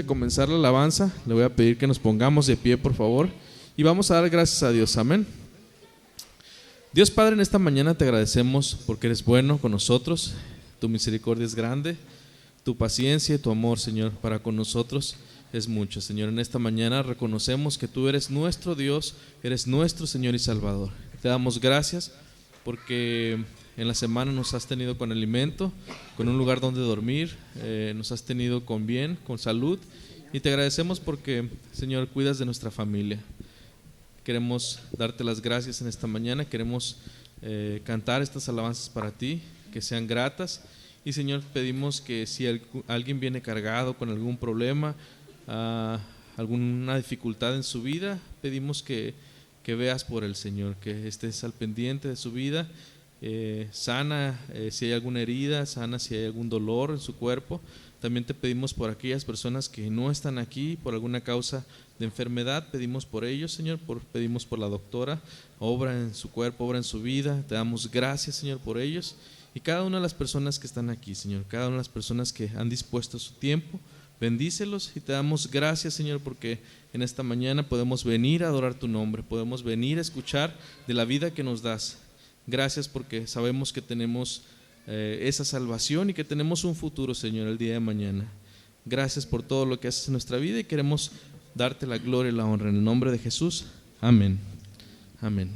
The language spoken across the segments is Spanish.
de comenzar la alabanza, le voy a pedir que nos pongamos de pie, por favor, y vamos a dar gracias a Dios. Amén. Dios Padre, en esta mañana te agradecemos porque eres bueno con nosotros, tu misericordia es grande, tu paciencia y tu amor, Señor, para con nosotros es mucho. Señor, en esta mañana reconocemos que tú eres nuestro Dios, eres nuestro Señor y Salvador. Te damos gracias porque en la semana nos has tenido con alimento, con un lugar donde dormir, nos has tenido con bien, con salud, y te agradecemos porque, Señor, cuidas de nuestra familia. Queremos darte las gracias en esta mañana, queremos cantar estas alabanzas para ti, que sean gratas, y Señor, pedimos que si alguien viene cargado con algún problema, alguna dificultad en su vida, pedimos que veas por el Señor, que estés al pendiente de su vida. Sana si hay alguna herida, sana si hay algún dolor en su cuerpo. También te pedimos por aquellas personas que no están aquí por alguna causa de enfermedad, pedimos por ellos, Señor, pedimos por la doctora, obra en su cuerpo, obra en su vida. Te damos gracias, Señor, por ellos y cada una de las personas que están aquí, Señor, cada una de las personas que han dispuesto su tiempo, bendícelos y te damos gracias, Señor, porque en esta mañana podemos venir a adorar tu nombre, podemos venir a escuchar de la vida que nos das. Gracias porque sabemos que tenemos esa salvación y que tenemos un futuro, Señor, el día de mañana. Gracias por todo lo que haces en nuestra vida y queremos darte la gloria y la honra. En el nombre de Jesús, amén. Amén.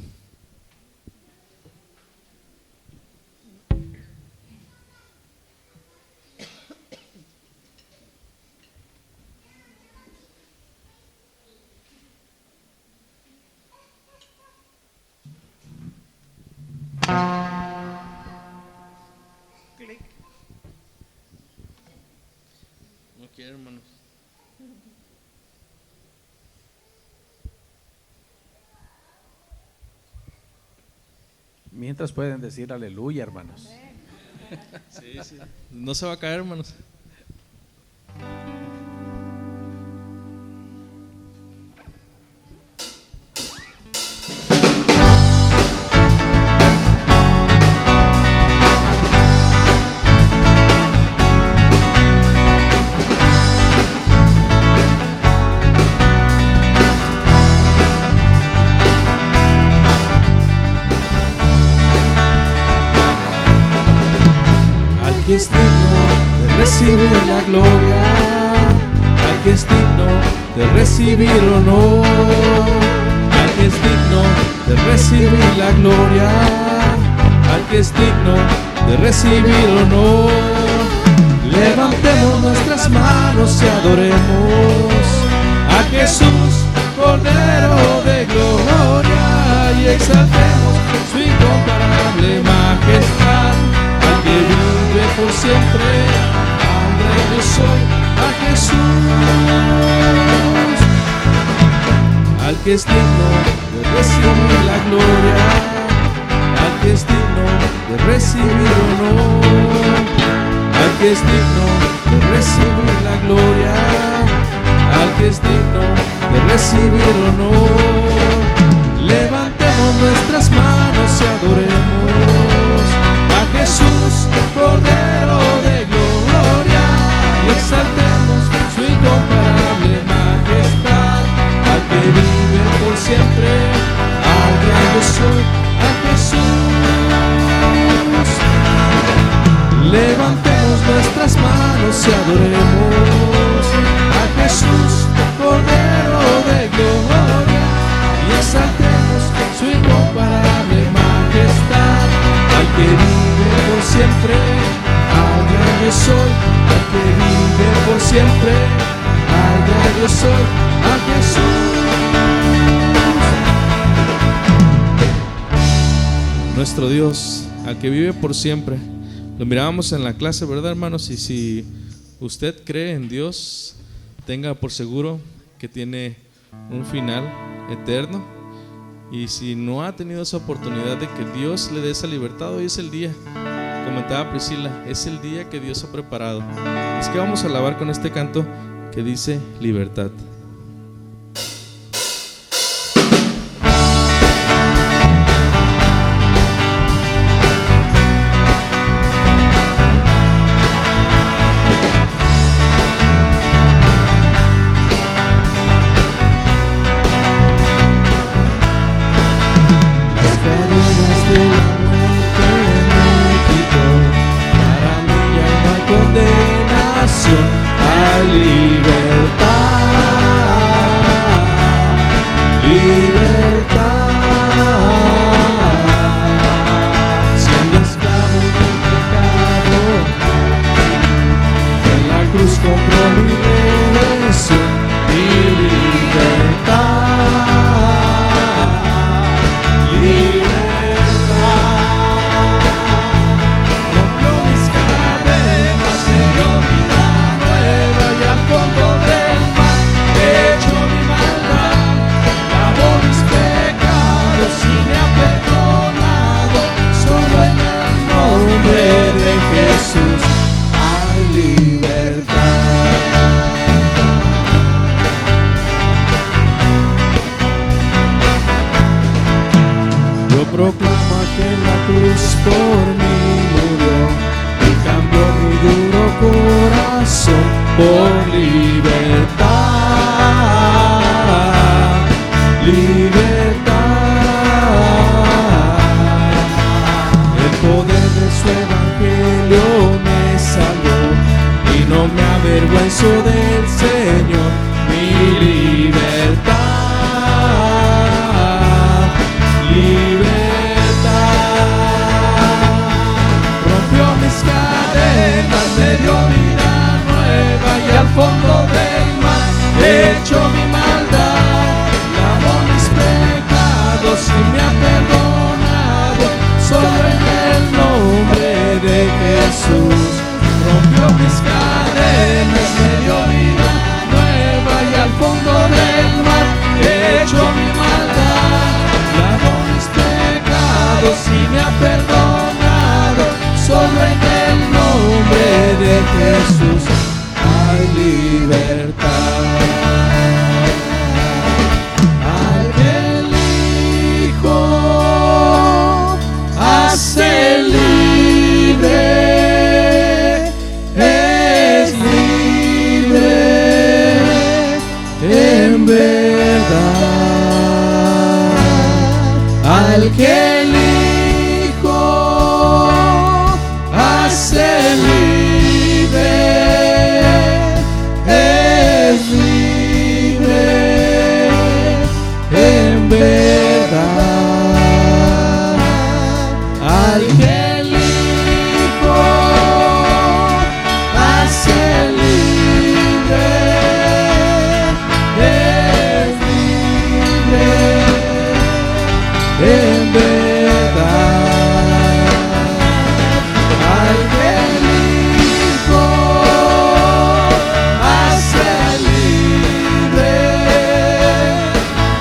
No quiero, hermanos. Mientras pueden decir aleluya, hermanos. Sí. No se va a caer, hermanos. Que es digno de recibir la gloria, al que es digno de recibir honor, al que es digno de recibir la gloria, al que es digno de recibir honor. Levantemos nuestras manos y adoremos a Jesús, Cordero de gloria, y exaltemos su incomparable majestad. Al que vive por siempre, al Rey yo soy, a Jesús. Al que es digno de recibir la gloria, al que es digno de recibir honor, al que es digno de recibir la gloria, al que es digno de recibir honor. Levantemos nuestras manos y adoremos a Jesús, Cordero de gloria, y exaltemos su incomparable majestad. Al que vive por siempre, al Rey yo soy, a Jesús. Levantemos nuestras manos y adoremos a Jesús, Cordero de gloria, y exaltemos su incomparable majestad. Al que vive por siempre, al Rey yo soy, al que vive por siempre, al Rey yo soy, a Jesús. Nuestro Dios, al que vive por siempre. Lo mirábamos en la clase, ¿verdad, hermanos? Y si usted cree en Dios, tenga por seguro que tiene un final eterno. Y si no ha tenido esa oportunidad de que Dios le dé esa libertad, hoy es el día. Comentaba Priscila, es el día que Dios ha preparado. Es que vamos a alabar con este canto que dice libertad. por mí murió y cambió mi duro corazón por libertad, libertad. El poder de su evangelio me salvó y no me avergüenzo del Señor, mi libertad, libertad. Rompió mis cadenas, me dio vida nueva y al fondo del mar echó mi maldad, lavó mis pecados y me ha perdonado, solo en el nombre de Jesús. Rompió mis cadenas, me dio vida nueva y al fondo del mar echó mi maldad, lavó mis pecados y me ha perdonado, solo en el nombre de Jesús hay libertad. Al que el Hijo hace libre, es libre en verdad. Al que el Hijo hace libre, es libre en verdad. Al que el Hijo hace libre, es libre en verdad. Al que el Hijo hace libre,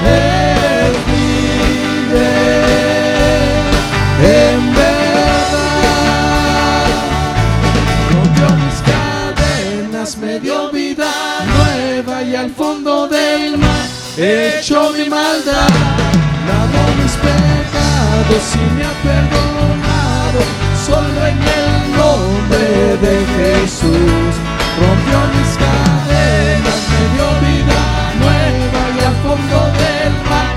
es libre en verdad. Rompió mis cadenas, me dio vida nueva y al fondo del mar echó mi maldad, lavó mis pecados y me ha perdonado, solo en el nombre de Jesús. Rompió mis cadenas, me dio vida nueva y al fondo del mar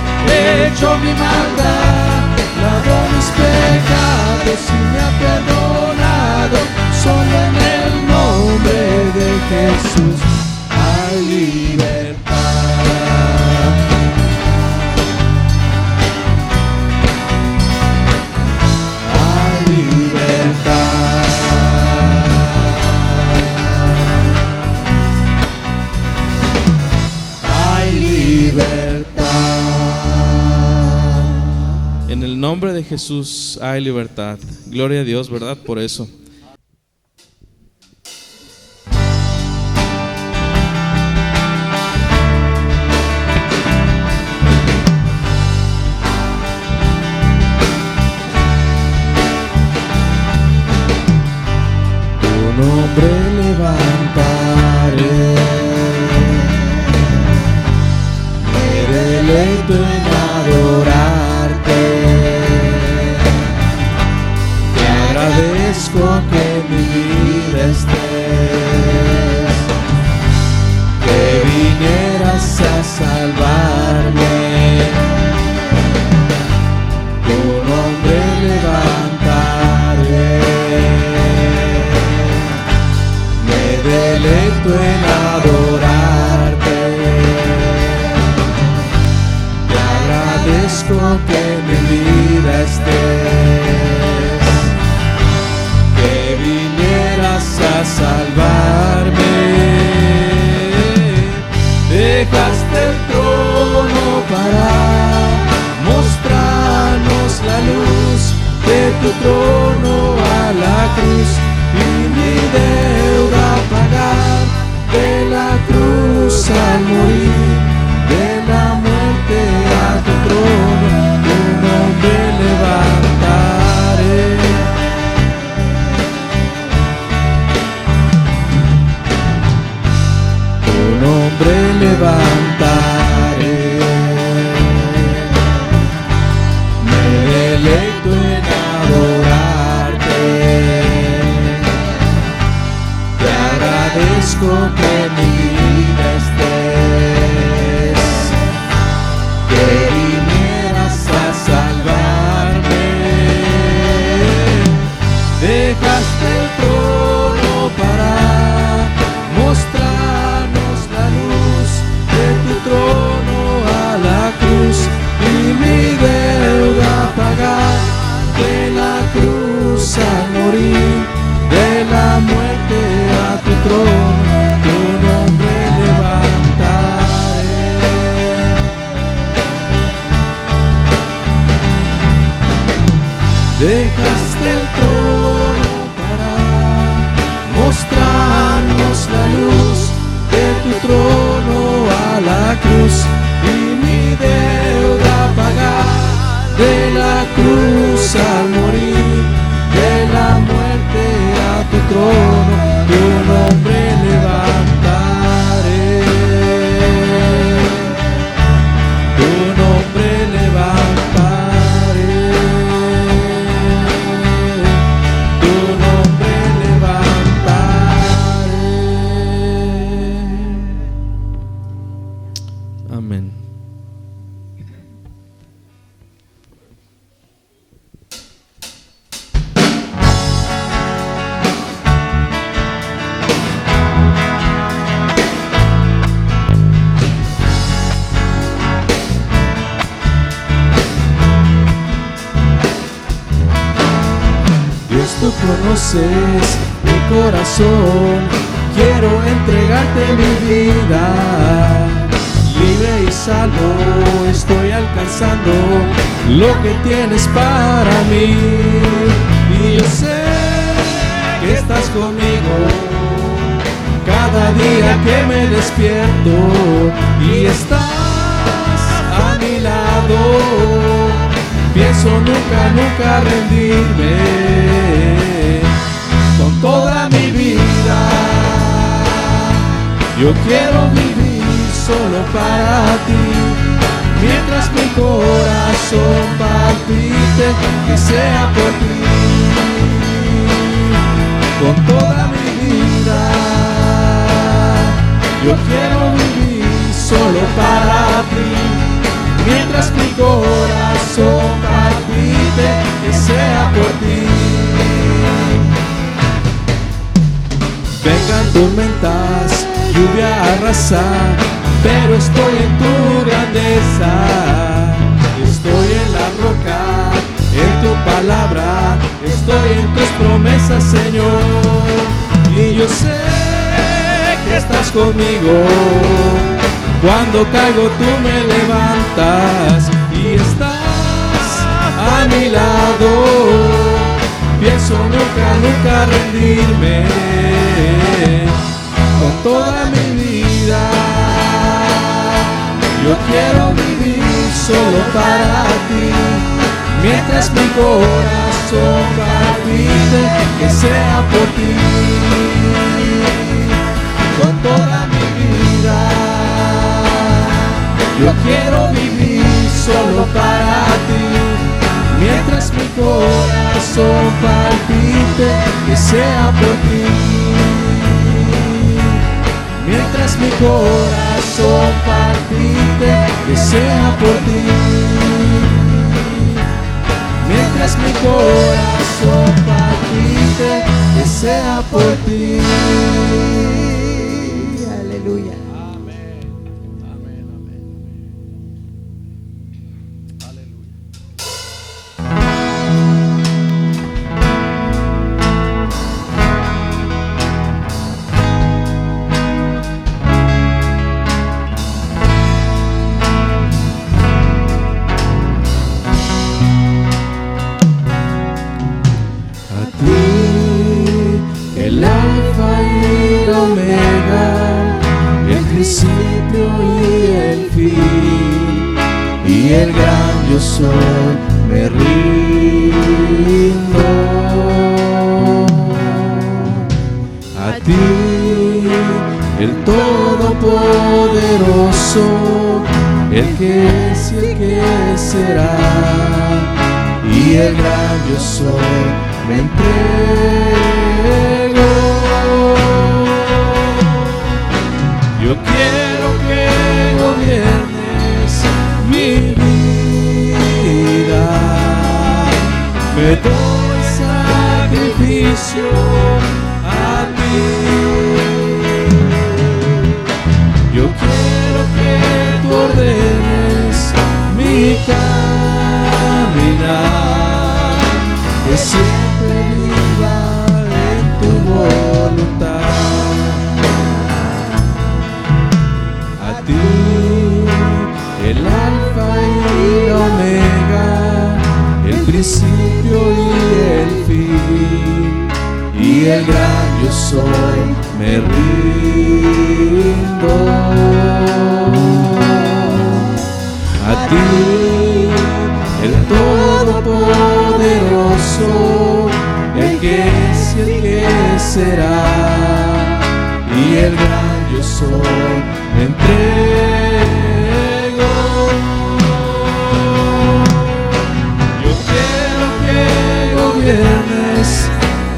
echó mi maldad, lavó mis pecados y me ha perdonado, solo en el nombre de Jesús hay libertad. Hay libertad. Hay libertad. En el nombre de Jesús hay libertad. Gloria a Dios, ¿verdad? Por eso. Tu nombre levantaré, me deleito en adorarte. Te agradezco que en mi vida estés, que vinieras a salvarme. Tu nombre levantaré, me deleito en adorarte. Te agradezco que en mi vida estés, que vinieras a salvarme. Dejaste el trono para mostrarnos la luz de tu trono a la cruz y mi deuda pagar, de la cruz al morir, de la muerte a tu trono, tu nombre levantaré. Tu nombre levantaré, me deleito en adorar. busco que mi vida estés, que vinieras a salvarme. Dejaste el trono para mostrarnos la luz de tu trono a la cruz, y mi deuda pagar de la cruz al morir, de la muerte a tu trono, tu nombre levantaré. Dejaste el trono para mostrarnos la luz de tu trono a la cruz, y mi deuda pagar de la cruz al morir, de la muerte a tu trono, tu nombre levantaré, tu nombre levantaré, tu nombre levantaré. Amén. Dios, tú conoces mi corazón, quiero entregarte mi vida. Libre y salvo estoy alcanzando lo que tienes para mí. Y yo sé que estás conmigo cada día que me despierto, y estás a mi lado. Pienso nunca rendirme con toda mi vida. Yo quiero vivir solo para ti, mientras mi corazón palpite, que sea por ti. Con toda mi vida yo quiero vivir solo para ti, mientras mi corazón palpite, que sea por ti. Vengan tormentas, lluvia arrasar, pero estoy en tu grandeza. Estoy en la roca, en tu palabra, estoy en tus promesas, Señor. Y yo sé que estás conmigo. Cuando caigo tú me levantas y estás a mi lado. Pienso nunca rendirme con toda mi vida. Yo quiero vivir solo para ti, mientras mi corazón palpite, que sea por ti. Con toda mi vida yo quiero vivir solo para ti, mientras mi corazón palpite, que sea por ti. Mientras mi corazón palpite, que sea por ti. Mientras mi corazón palpite, que sea por ti. Aleluya. El gran yo soy, me rindo a ti, el Todopoderoso, el que es y el que será, y el gran yo soy, me entrego. Yo quiero que gobiernes mi vida. Me doy sacrificio a ti. Yo quiero que tú ordenes mi caminar, que siempre viva en tu voluntad. A ti, el alfa y la omega, el principio y el fin, y el gran yo soy, me rindo. A ti, el Todopoderoso, el que es y el que será, y el gran yo soy, me entrego. Yo quiero que gobiernes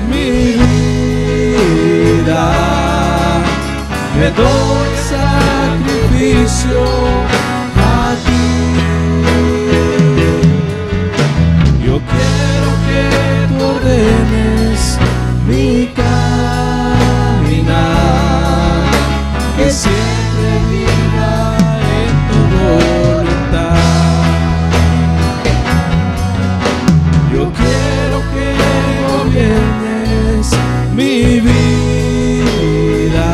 mi vida. Me doy sacrificio a ti. Yo quiero que tú ordenes mi caminar, que siempre viva en tu voluntad. Yo quiero que gobiernes mi vida.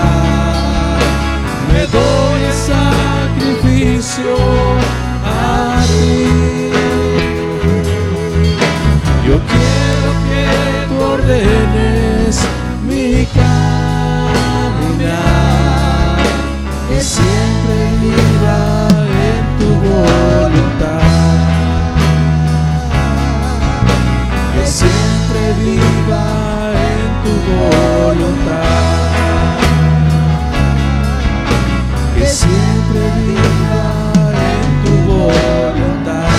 Me doy sacrificio a ti. Yo quiero que tú ordenes mi caminar, que siempre viva en tu voluntad, que siempre viva en tu voluntad, que siempre viva en tu voluntad.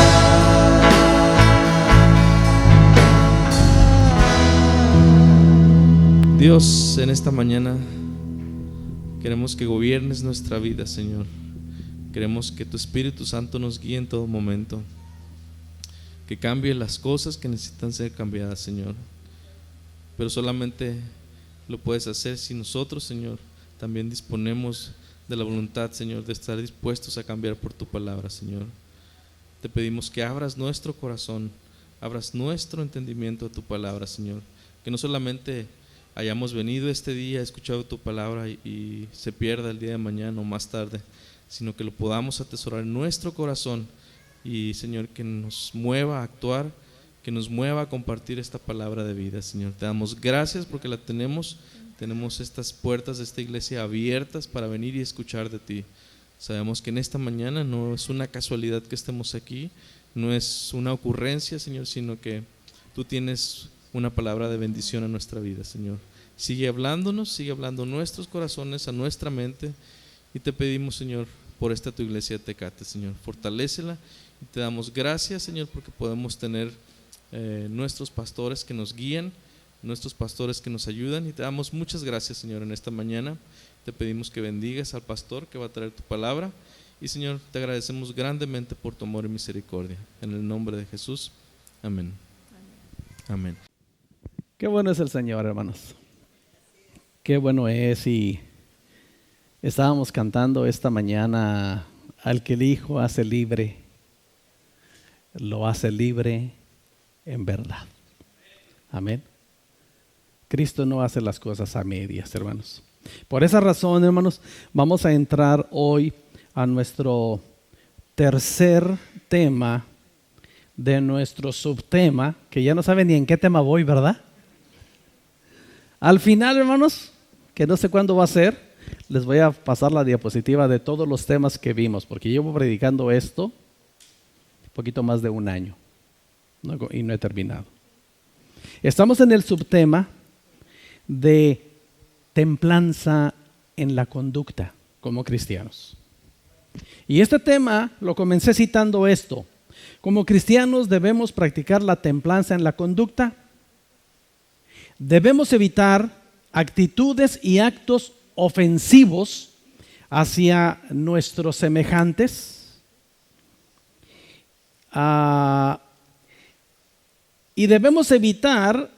Dios, en esta mañana queremos que gobiernes nuestra vida, Señor. Queremos que tu Espíritu Santo nos guíe en todo momento, que cambie las cosas que necesitan ser cambiadas, Señor. Pero solamente lo puedes hacer si nosotros, Señor, también disponemos de la voluntad, Señor, de estar dispuestos a cambiar por tu palabra, Señor. Te pedimos que abras nuestro corazón, abras nuestro entendimiento a tu palabra, Señor. Que no solamente hayamos venido este día, escuchado tu palabra y se pierda el día de mañana o más tarde, sino que lo podamos atesorar en nuestro corazón y, Señor, que nos mueva a actuar, que nos mueva a compartir esta palabra de vida, Señor. Te damos gracias porque la tenemos estas puertas de esta iglesia abiertas para venir y escuchar de ti. Sabemos que en esta mañana no es una casualidad que estemos aquí, no es una ocurrencia, Señor, sino que tú tienes una palabra de bendición a nuestra vida, Señor. Sigue hablándonos, sigue hablando a nuestros corazones, a nuestra mente, y te pedimos, Señor, por esta tu iglesia de Tecate, Señor, fortalécela, y te damos gracias, Señor, porque podemos tener nuestros pastores que nos guían, nuestros pastores que nos ayudan, y te damos muchas gracias, Señor, en esta mañana. Te pedimos que bendigas al pastor que va a traer tu palabra, y, Señor, te agradecemos grandemente por tu amor y misericordia, en el nombre de Jesús, amén. Amén. Qué bueno es el Señor, hermanos. Qué bueno es. Y estábamos cantando esta mañana: al que el Hijo hace libre, lo hace libre en verdad. Amén. Cristo no hace las cosas a medias, hermanos. Por esa razón, hermanos, vamos a entrar hoy a nuestro tercer tema de nuestro subtema, que ya no saben ni en qué tema voy, ¿verdad? Al final, hermanos, que no sé cuándo va a ser, les voy a pasar la diapositiva de todos los temas que vimos, porque llevo predicando esto un poquito más de un año y no he terminado. Estamos en el subtema de templanza en la conducta como cristianos. Y este tema lo comencé citando esto: como cristianos debemos practicar la templanza en la conducta. Debemos evitar actitudes y actos ofensivos hacia nuestros semejantes. Y debemos evitar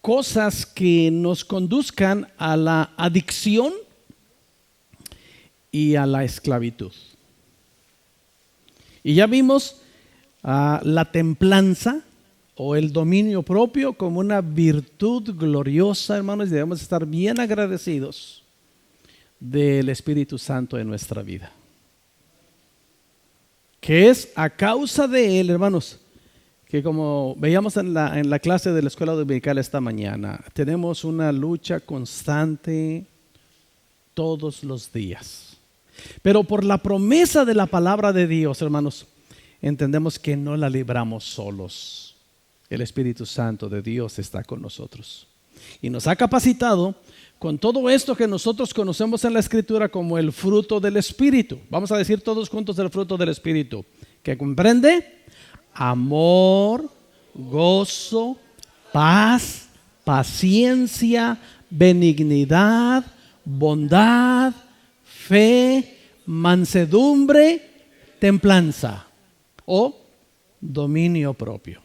cosas que nos conduzcan a la adicción y a la esclavitud. Y ya vimos la templanza o el dominio propio como una virtud gloriosa, hermanos, y debemos estar bien agradecidos del Espíritu Santo en nuestra vida. Que es a causa de Él, hermanos, que como veíamos en la clase de la escuela dominical esta mañana, tenemos una lucha constante todos los días. Pero por la promesa de la palabra de Dios, hermanos, entendemos que no la libramos solos. El Espíritu Santo de Dios está con nosotros y nos ha capacitado con todo esto que nosotros conocemos en la Escritura como el fruto del Espíritu. Vamos a decir todos juntos el fruto del Espíritu, que comprende amor, gozo, paz, paciencia, benignidad, bondad, fe, mansedumbre, templanza o dominio propio.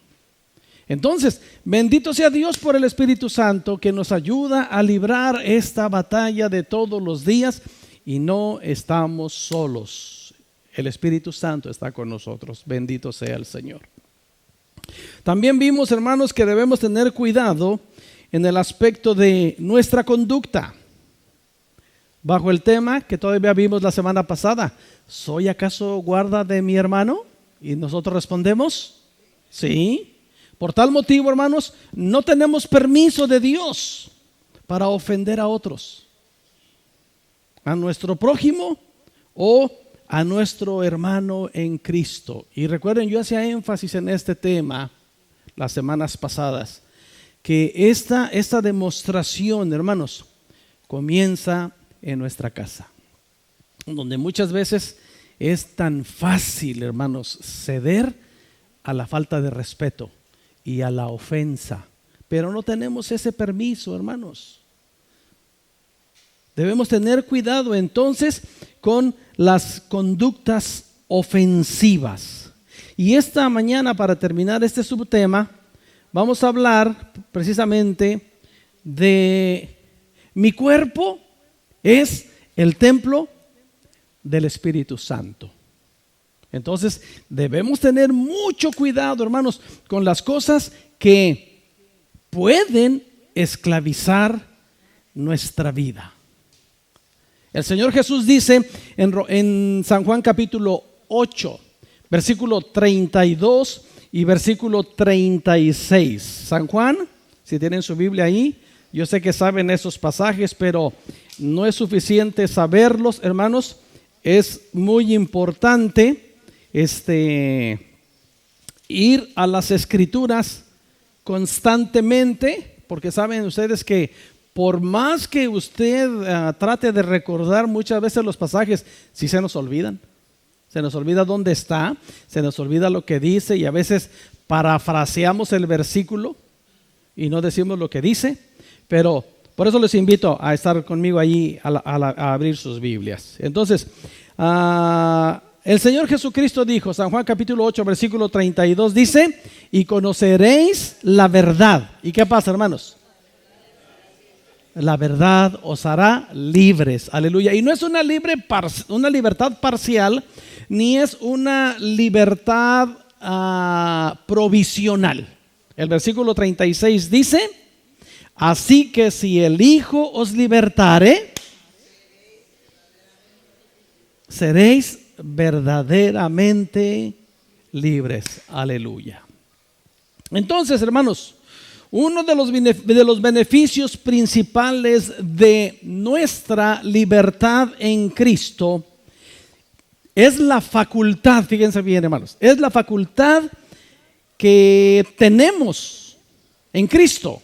Entonces, bendito sea Dios por el Espíritu Santo que nos ayuda a librar esta batalla de todos los días y no estamos solos. El Espíritu Santo está con nosotros. Bendito sea el Señor. También vimos, hermanos, que debemos tener cuidado en el aspecto de nuestra conducta. Bajo el tema que todavía vimos la semana pasada, ¿soy acaso guarda de mi hermano? Y nosotros respondemos, sí. Por tal motivo, hermanos, no tenemos permiso de Dios para ofender a otros, a nuestro prójimo o a nuestro hermano en Cristo. Y recuerden, yo hacía énfasis en este tema las semanas pasadas, que esta demostración, hermanos, comienza en nuestra casa, donde muchas veces es tan fácil, hermanos, ceder a la falta de respeto y a la ofensa, pero no tenemos ese permiso, hermanos. Debemos tener cuidado entonces con las conductas ofensivas. Y esta mañana, para terminar este subtema, vamos a hablar precisamente de mi cuerpo es el templo del Espíritu Santo. Entonces debemos tener mucho cuidado, hermanos, con las cosas que pueden esclavizar nuestra vida. El Señor Jesús dice en San Juan capítulo 8, versículo 32 y versículo 36. San Juan, si tienen su Biblia ahí, yo sé que saben esos pasajes, pero no es suficiente saberlos, hermanos. Es muy importante ir a las Escrituras constantemente, porque saben ustedes que por más que usted trate de recordar, muchas veces los pasajes sí se nos olvidan. Se nos olvida dónde está, se nos olvida lo que dice y a veces parafraseamos el versículo y no decimos lo que dice, pero por eso les invito a estar conmigo allí a abrir sus Biblias. Entonces, el Señor Jesucristo dijo, San Juan capítulo 8, versículo 32, dice, y conoceréis la verdad. ¿Y qué pasa, hermanos? La verdad os hará libres. Aleluya. Y no es una libertad parcial, ni es una libertad provisional. El versículo 36 dice, así que si el Hijo os libertare, seréis verdaderamente libres. Aleluya. Entonces, hermanos, uno de los beneficios principales de nuestra libertad en Cristo es la facultad, fíjense bien, hermanos, es la facultad que tenemos en Cristo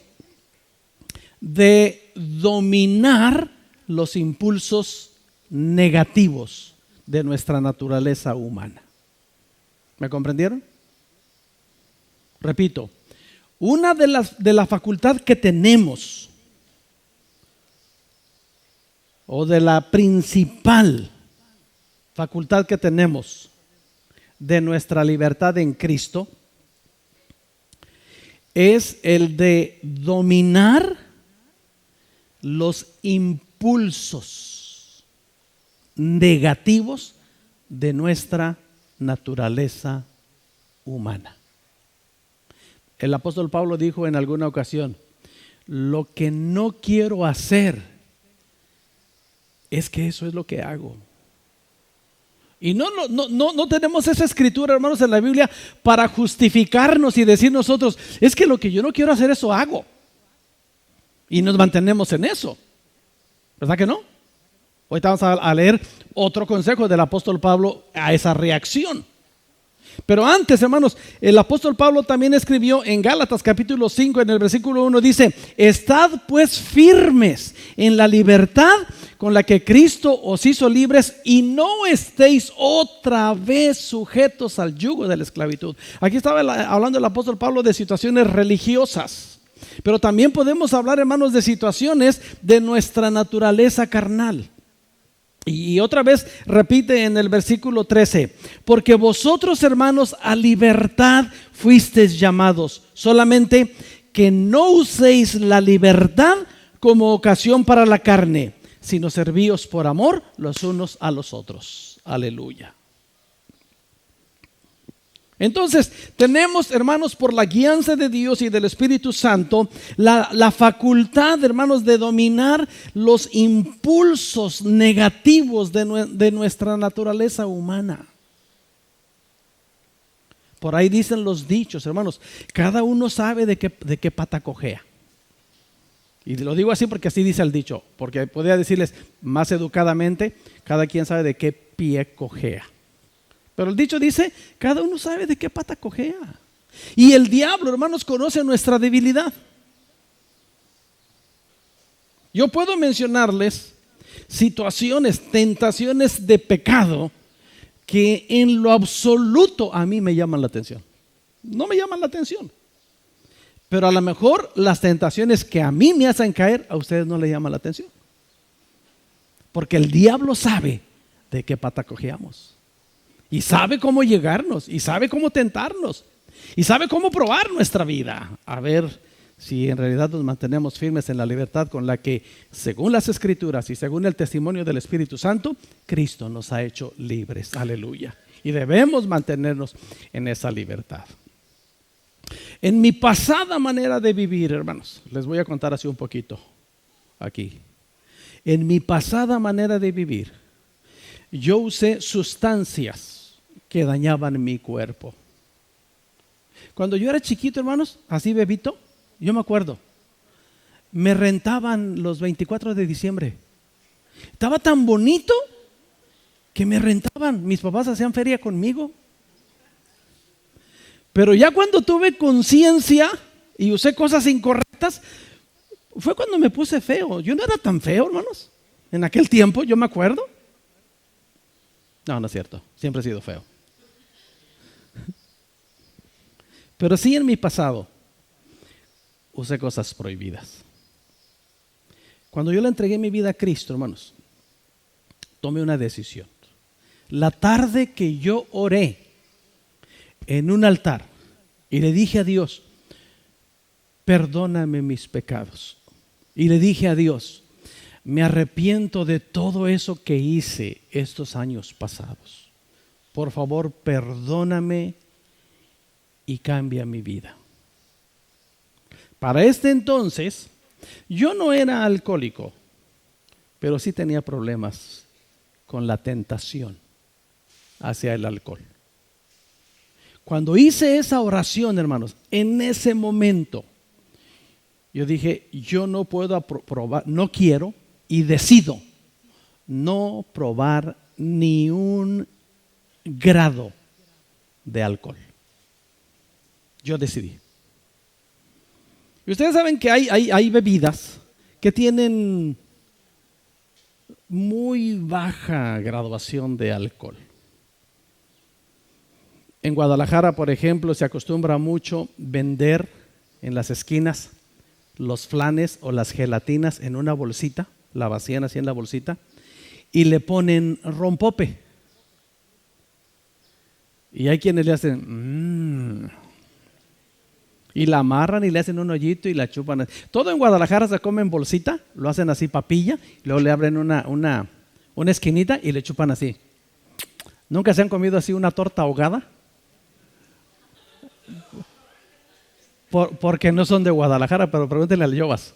de dominar los impulsos negativos de nuestra naturaleza humana. ¿Me comprendieron? Repito, una de la facultad que tenemos o de la principal facultad que tenemos de nuestra libertad en Cristo es el de dominar los impulsos negativos de nuestra naturaleza humana. El apóstol Pablo dijo en alguna ocasión: lo que no quiero hacer es que eso es lo que hago. Y no tenemos esa escritura, hermanos, en la Biblia para justificarnos y decir nosotros: es que lo que yo no quiero hacer, eso hago. Y nos mantenemos en eso. ¿Verdad que no? Ahorita vamos a leer otro consejo del apóstol Pablo a esa reacción. Pero antes, hermanos, el apóstol Pablo también escribió en Gálatas capítulo 5, en el versículo 1, dice: estad pues firmes en la libertad con la que Cristo os hizo libres, y no estéis otra vez sujetos al yugo de la esclavitud. Aquí estaba hablando el apóstol Pablo de situaciones religiosas, pero también podemos hablar, hermanos, de situaciones de nuestra naturaleza carnal. Y otra vez repite en el versículo 13: porque vosotros, hermanos, a libertad fuisteis llamados, solamente que no uséis la libertad como ocasión para la carne, sino servíos por amor los unos a los otros. Aleluya. Entonces, tenemos, hermanos, por la guianza de Dios y del Espíritu Santo, la facultad, hermanos, de dominar los impulsos negativos de nuestra naturaleza humana. Por ahí dicen los dichos, hermanos: cada uno sabe de qué pata cojea. Y lo digo así porque así dice el dicho, porque podría decirles más educadamente: cada quien sabe de qué pie cojea. Pero el dicho dice: cada uno sabe de qué pata cojea. Y el diablo, hermanos, conoce nuestra debilidad. Yo puedo mencionarles situaciones, tentaciones de pecado que en lo absoluto a mí me llaman la atención. No me llaman la atención. Pero a lo mejor las tentaciones que a mí me hacen caer, a ustedes no les llaman la atención. Porque el diablo sabe de qué pata cojeamos. Y sabe cómo llegarnos, y sabe cómo tentarnos, y sabe cómo probar nuestra vida. A ver si en realidad nos mantenemos firmes en la libertad con la que, según las Escrituras y según el testimonio del Espíritu Santo, Cristo nos ha hecho libres. Aleluya. Y debemos mantenernos en esa libertad. En mi pasada manera de vivir, hermanos, les voy a contar así un poquito aquí. En mi pasada manera de vivir, yo usé sustancias que dañaban mi cuerpo. Cuando yo era chiquito, hermanos, así bebito, yo me acuerdo, me rentaban los 24 de diciembre. Estaba tan bonito que me rentaban. Mis papás hacían feria conmigo. Pero ya cuando tuve conciencia y usé cosas incorrectas, fue cuando me puse feo. Yo no era tan feo, hermanos. En aquel tiempo, yo me acuerdo. No es cierto. Siempre he sido feo. Pero sí, en mi pasado usé cosas prohibidas. Cuando yo le entregué mi vida a Cristo, hermanos, tomé una decisión. La tarde que yo oré en un altar y le dije a Dios: perdóname mis pecados. Y le dije a Dios: me arrepiento de todo eso que hice estos años pasados. Por favor, perdóname y cambia mi vida. Para este entonces, yo no era alcohólico, pero sí tenía problemas con la tentación hacia el alcohol. Cuando hice esa oración, hermanos, en ese momento, yo dije: yo no puedo probar, no quiero y decido no probar ni un grado de alcohol. Yo decidí. Y ustedes saben que hay bebidas que tienen muy baja graduación de alcohol. En Guadalajara, por ejemplo, se acostumbra mucho vender en las esquinas los flanes o las gelatinas en una bolsita la vacían así en la bolsita y le ponen rompope. Y hay quienes le hacen y la amarran y le hacen un hoyito y la chupan. Todo en Guadalajara se come en bolsita, lo hacen así papilla, luego le abren una esquinita y le chupan así. ¿Nunca se han comido así una torta ahogada? Porque no son de Guadalajara, pero pregúntenle al Yobas.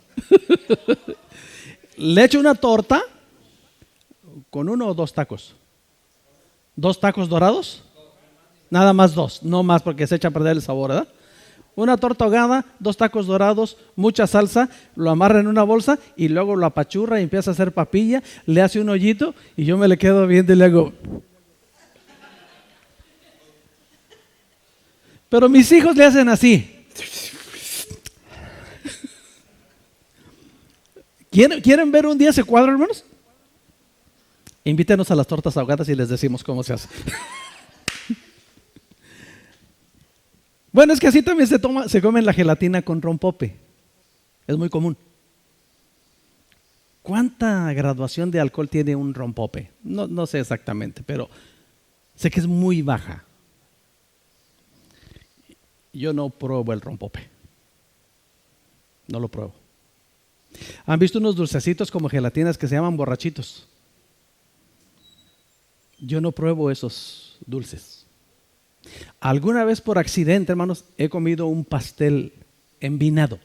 Le echo una torta con 1 o 2 tacos. 2 tacos dorados. Nada más 2, no más porque se echa a perder el sabor, ¿verdad? Una torta ahogada, 2 tacos dorados, mucha salsa, lo amarra en una bolsa y luego lo apachurra y empieza a hacer papilla, le hace un hoyito y yo me le quedo viendo y le hago. Pero mis hijos le hacen así. ¿Quieren ver un día ese cuadro, hermanos? Invítenos a las tortas ahogadas y les decimos cómo se hace. Bueno, es que así también se come la gelatina con rompope. Es muy común. ¿Cuánta graduación de alcohol tiene un rompope? No sé exactamente, pero sé que es muy baja. Yo no pruebo el rompope. No lo pruebo. ¿Han visto unos dulcecitos como gelatinas que se llaman borrachitos? Yo no pruebo esos dulces. Alguna vez por accidente, hermanos, he comido un pastel envinado.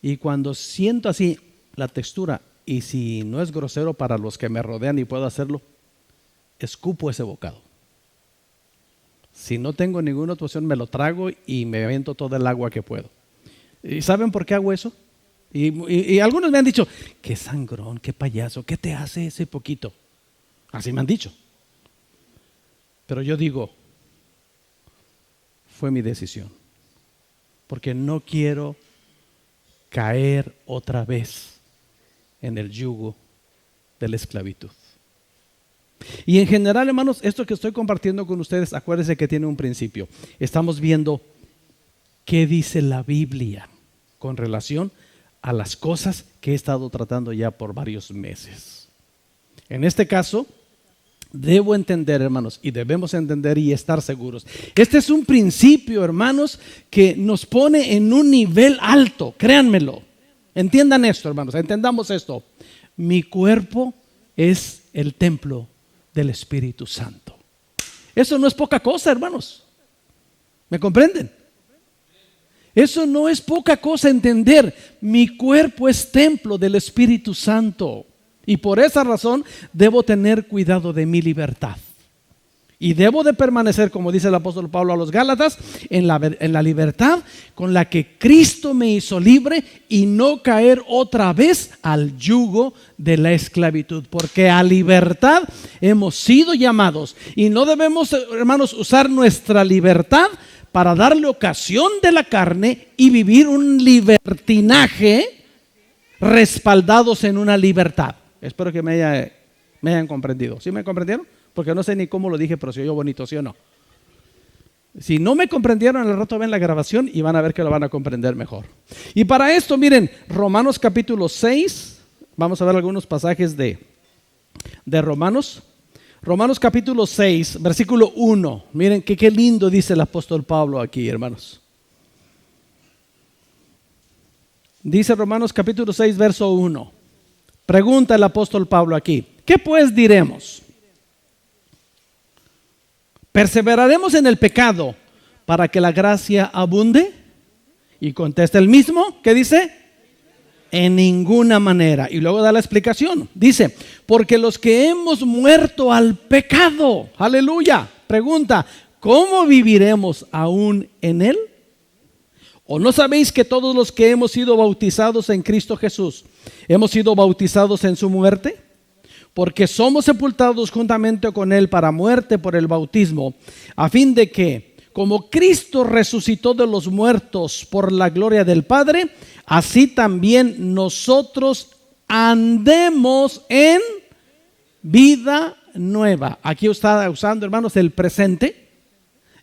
Y cuando siento así la textura, y si no es grosero para los que me rodean y puedo hacerlo, escupo ese bocado. Si no tengo ninguna otra opción, me lo trago y me aviento todo el agua que puedo. ¿Y saben por qué hago eso? Y algunos me han dicho, qué sangrón, qué payaso, ¿qué te hace ese poquito? Así me han dicho. Pero yo digo, fue mi decisión, porque no quiero caer otra vez en el yugo de la esclavitud. Y en general, hermanos, esto que estoy compartiendo con ustedes, acuérdense que tiene un principio. Estamos viendo qué dice la Biblia con relación a las cosas que he estado tratando ya por varios meses. En este caso, debo entender, hermanos, y debemos entender y estar seguros. Este es un principio, hermanos, que nos pone en un nivel alto, créanmelo. Entiendan esto, hermanos, entendamos esto. Mi cuerpo es el templo del Espíritu Santo. Eso no es poca cosa, hermanos. ¿Me comprenden? Eso no es poca cosa entender. Mi cuerpo es templo del Espíritu Santo. Y por esa razón debo tener cuidado de mi libertad. Y debo de permanecer, como dice el apóstol Pablo a los Gálatas, en la libertad con la que Cristo me hizo libre y no caer otra vez al yugo de la esclavitud. Porque a libertad hemos sido llamados y no debemos, hermanos, usar nuestra libertad para darle ocasión de la carne y vivir un libertinaje respaldados en una libertad. Espero que me hayan comprendido. ¿Sí me comprendieron? Porque no sé ni cómo lo dije, pero se oyó bonito, ¿sí o no? Si no me comprendieron, al rato ven la grabación y van a ver que lo van a comprender mejor. Y para esto, miren, Romanos capítulo 6, vamos a ver algunos pasajes de Romanos. Romanos capítulo 6, versículo 1. Miren qué lindo dice el apóstol Pablo aquí, hermanos. Dice Romanos capítulo 6, verso 1. Pregunta el apóstol Pablo aquí. ¿Qué pues diremos? ¿Perseveraremos en el pecado para que la gracia abunde? Y contesta el mismo, ¿qué dice? En ninguna manera. Y luego da la explicación. Dice, porque los que hemos muerto al pecado, aleluya, pregunta, ¿cómo viviremos aún en él? ¿O no sabéis que todos los que hemos sido bautizados en Cristo Jesús, hemos sido bautizados en su muerte? Porque somos sepultados juntamente con él para muerte por el bautismo, a fin de que, como Cristo resucitó de los muertos por la gloria del Padre, así también nosotros andemos en vida nueva. Aquí está usando, hermanos, el presente.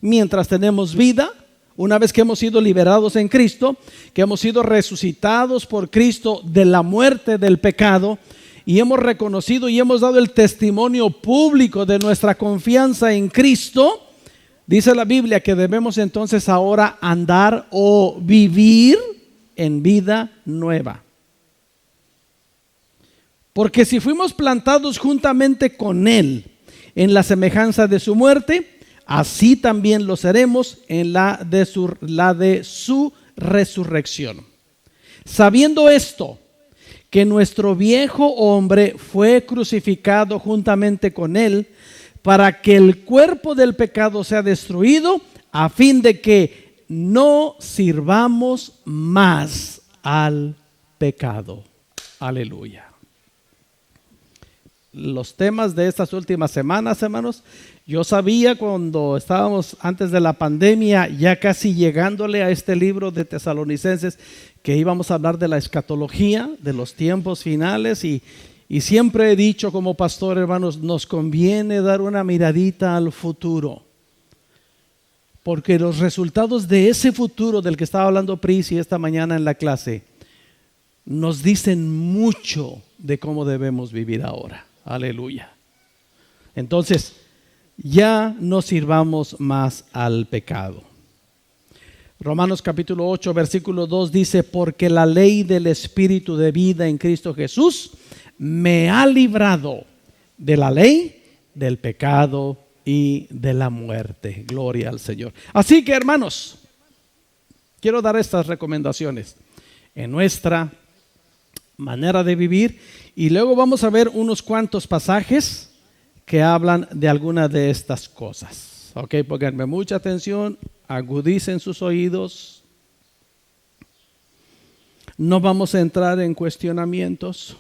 Mientras tenemos vida, una vez que hemos sido liberados en Cristo, que hemos sido resucitados por Cristo de la muerte del pecado, y hemos reconocido y hemos dado el testimonio público de nuestra confianza en Cristo, dice la Biblia que debemos entonces ahora andar o vivir en vida nueva. Porque si fuimos plantados juntamente con Él en la semejanza de su muerte, así también lo seremos en la de su resurrección. Sabiendo esto, que nuestro viejo hombre fue crucificado juntamente con Él, para que el cuerpo del pecado sea destruido, a fin de que no sirvamos más al pecado. Aleluya. Los temas de estas últimas semanas, hermanos, yo sabía cuando estábamos antes de la pandemia, ya casi llegándole a este libro de Tesalonicenses, que íbamos a hablar de la escatología, de los tiempos finales, y siempre he dicho como pastor, hermanos, nos conviene dar una miradita al futuro, porque los resultados de ese futuro del que estaba hablando Prisi esta mañana en la clase, nos dicen mucho de cómo debemos vivir ahora. Aleluya. Entonces, ya no sirvamos más al pecado. Romanos capítulo 8, versículo 2 dice, porque la ley del Espíritu de vida en Cristo Jesús me ha librado de la ley, del pecado y de la muerte. Gloria al Señor. Así que, hermanos, quiero dar estas recomendaciones en nuestra manera de vivir, y luego vamos a ver unos cuantos pasajes que hablan de alguna de estas cosas. Ok, pónganme mucha atención, agudicen sus oídos. No vamos a entrar en cuestionamientos.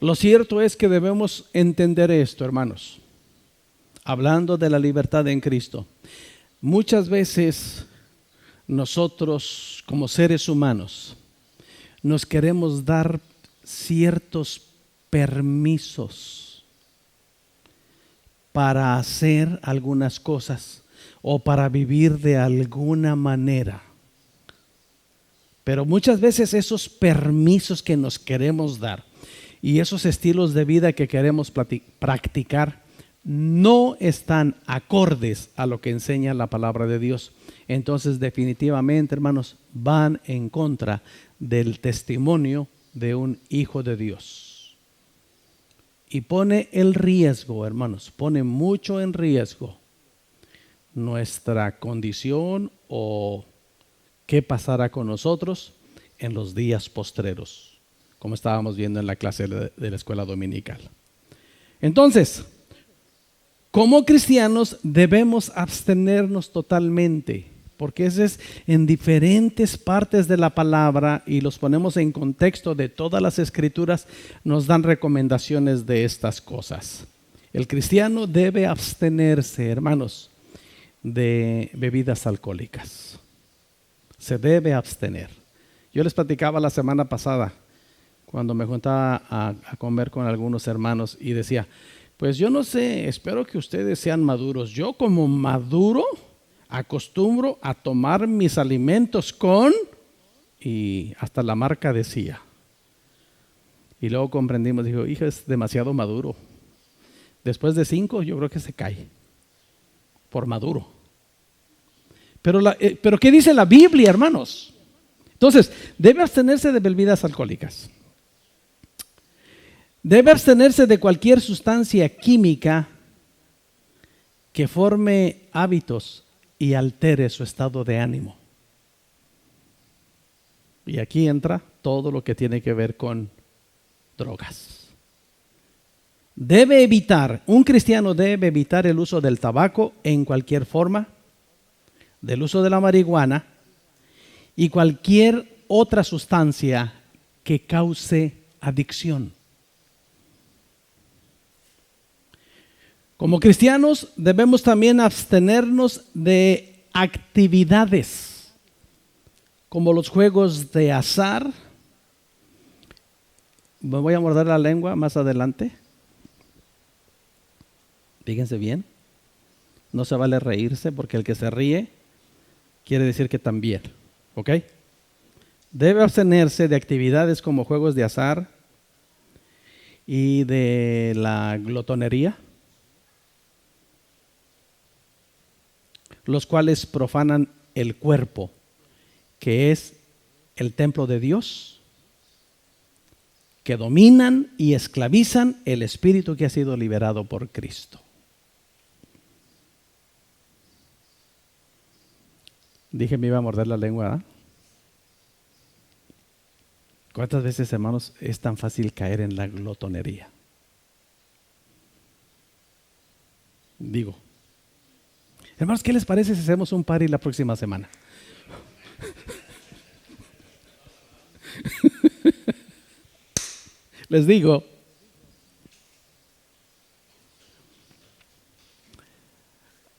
Lo cierto es que debemos entender esto, hermanos. Hablando de la libertad en Cristo, muchas veces nosotros como seres humanos nos queremos dar ciertos permisos para hacer algunas cosas o para vivir de alguna manera. Pero muchas veces esos permisos que nos queremos dar y esos estilos de vida que queremos practicar no están acordes a lo que enseña la palabra de Dios. Entonces, definitivamente, hermanos, van en contra del testimonio de un hijo de Dios. Y pone el riesgo, hermanos, pone mucho en riesgo nuestra condición o qué pasará con nosotros en los días postreros, como estábamos viendo en la clase de la escuela dominical. Entonces, como cristianos debemos abstenernos totalmente, porque ese es en diferentes partes de la palabra y los ponemos en contexto de todas las escrituras, nos dan recomendaciones de estas cosas. El cristiano debe abstenerse, hermanos, de bebidas alcohólicas. Se debe abstener. Yo les platicaba la semana pasada, cuando me juntaba a comer con algunos hermanos y decía, pues yo no sé, espero que ustedes sean maduros. Yo como maduro acostumbro a tomar mis alimentos con, y hasta la marca decía. Y luego comprendimos, dijo, hijo, es demasiado maduro. Después de 5 yo creo que se cae por maduro. Pero ¿qué dice la Biblia, hermanos? Entonces, debe abstenerse de bebidas alcohólicas. Debe abstenerse de cualquier sustancia química que forme hábitos y altere su estado de ánimo. Y aquí entra todo lo que tiene que ver con drogas. Un cristiano debe evitar el uso del tabaco en cualquier forma, del uso de la marihuana y cualquier otra sustancia que cause adicción. Como cristianos debemos también abstenernos de actividades como los juegos de azar. Me voy a morder la lengua más adelante. Fíjense bien, no se vale reírse porque el que se ríe quiere decir que también, ¿ok? Debe abstenerse de actividades como juegos de azar y de la glotonería, los cuales profanan el cuerpo, que es el templo de Dios, que dominan y esclavizan el espíritu que ha sido liberado por Cristo. Dije me iba a morder la lengua, ¿verdad? ¿Cuántas veces, hermanos, es tan fácil caer en la glotonería? Digo, hermanos, ¿qué les parece si hacemos un party la próxima semana? Les digo,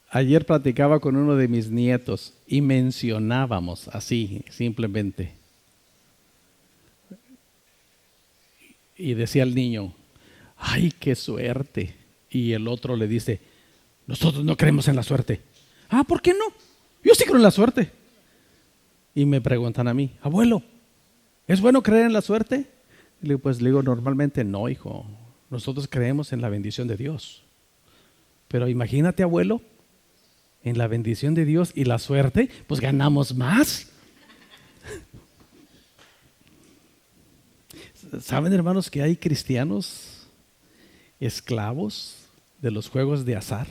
ayer platicaba con uno de mis nietos y mencionábamos así, simplemente. Y decía el niño, ¡ay, qué suerte! Y el otro le dice, nosotros no creemos en la suerte. Ah, ¿por qué no? Yo sí creo en la suerte. Y me preguntan a mí, abuelo, ¿es bueno creer en la suerte? Y le digo, normalmente no, hijo. Nosotros creemos en la bendición de Dios. Pero imagínate, abuelo, en la bendición de Dios y la suerte, pues ganamos más. ¿Saben, hermanos, que hay cristianos esclavos de los juegos de azar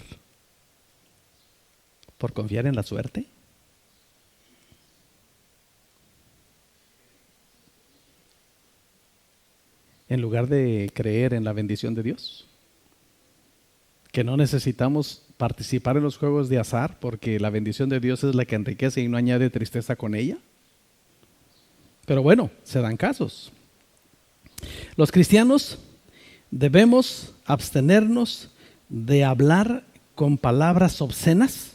por confiar en la suerte? En lugar de creer en la bendición de Dios. Que no necesitamos participar en los juegos de azar porque la bendición de Dios es la que enriquece y no añade tristeza con ella. Pero bueno, se dan casos. Los cristianos debemos abstenernos de hablar con palabras obscenas,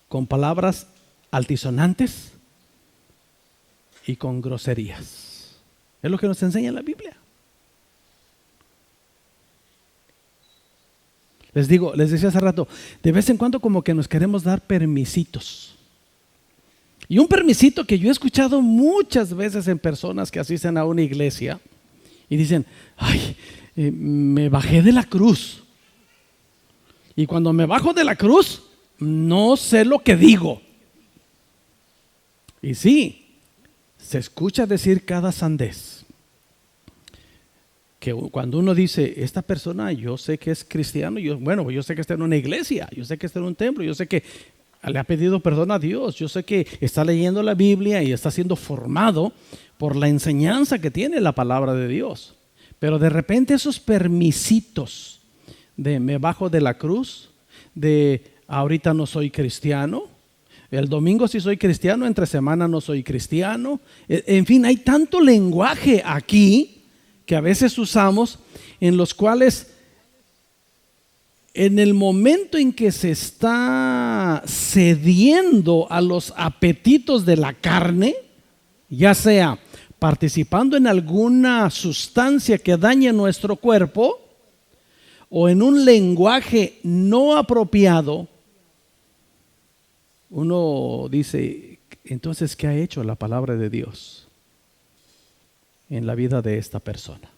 con palabras altisonantes y con groserías. Es lo que nos enseña la Biblia. Les decía hace rato, de vez en cuando como que nos queremos dar permisitos. Y un permisito que yo he escuchado muchas veces en personas que asisten a una iglesia y dicen, ay, me bajé de la cruz. Y cuando me bajo de la cruz, no sé lo que digo. Y sí, se escucha decir cada sandez. Que cuando uno dice, esta persona yo sé que es cristiano, yo sé que está en una iglesia, yo sé que está en un templo, yo sé que le ha pedido perdón a Dios, yo sé que está leyendo la Biblia y está siendo formado por la enseñanza que tiene la palabra de Dios. Pero de repente esos permisitos de me bajo de la cruz, de ahorita no soy cristiano, el domingo sí soy cristiano, entre semana no soy cristiano. En fin, hay tanto lenguaje aquí que a veces usamos en los cuales en el momento en que se está cediendo a los apetitos de la carne, ya sea participando en alguna sustancia que dañe nuestro cuerpo o en un lenguaje no apropiado, uno dice, entonces, ¿qué ha hecho la palabra de Dios en la vida de esta persona?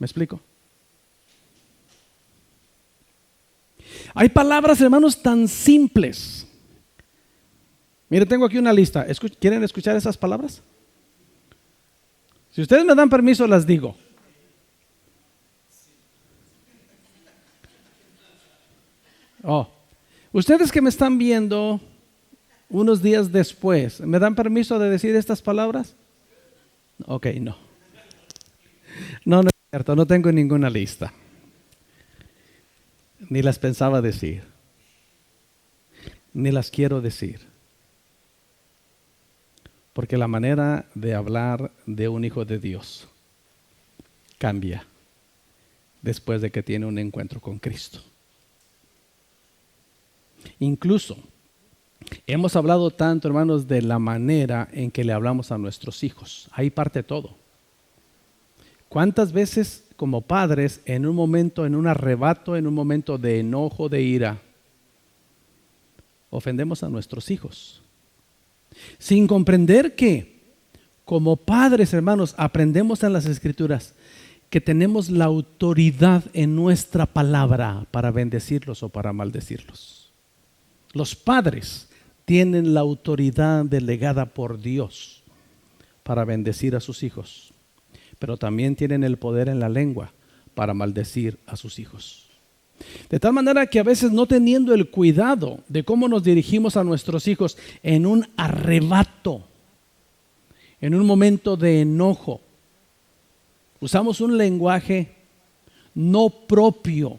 ¿Me explico? Hay palabras, hermanos, tan simples. Mire, tengo aquí una lista. ¿Quieren escuchar esas palabras? Si ustedes me dan permiso, las digo. Ustedes que me están viendo unos días después, ¿me dan permiso de decir estas palabras? Ok, no. No es cierto, no tengo ninguna lista. Ni las pensaba decir. Ni las quiero decir. Porque la manera de hablar de un hijo de Dios cambia después de que tiene un encuentro con Cristo. Incluso hemos hablado tanto, hermanos, de la manera en que le hablamos a nuestros hijos. Ahí parte todo. ¿Cuántas veces como padres, en un momento, en un arrebato, en un momento de enojo, de ira, ofendemos a nuestros hijos. Sin comprender que como padres, hermanos, aprendemos en las Escrituras que tenemos la autoridad en nuestra palabra para bendecirlos o para maldecirlos. Los padres tienen la autoridad delegada por Dios para bendecir a sus hijos, pero también tienen el poder en la lengua para maldecir a sus hijos. De tal manera que a veces, no teniendo el cuidado de cómo nos dirigimos a nuestros hijos en un arrebato, en un momento de enojo, usamos un lenguaje no propio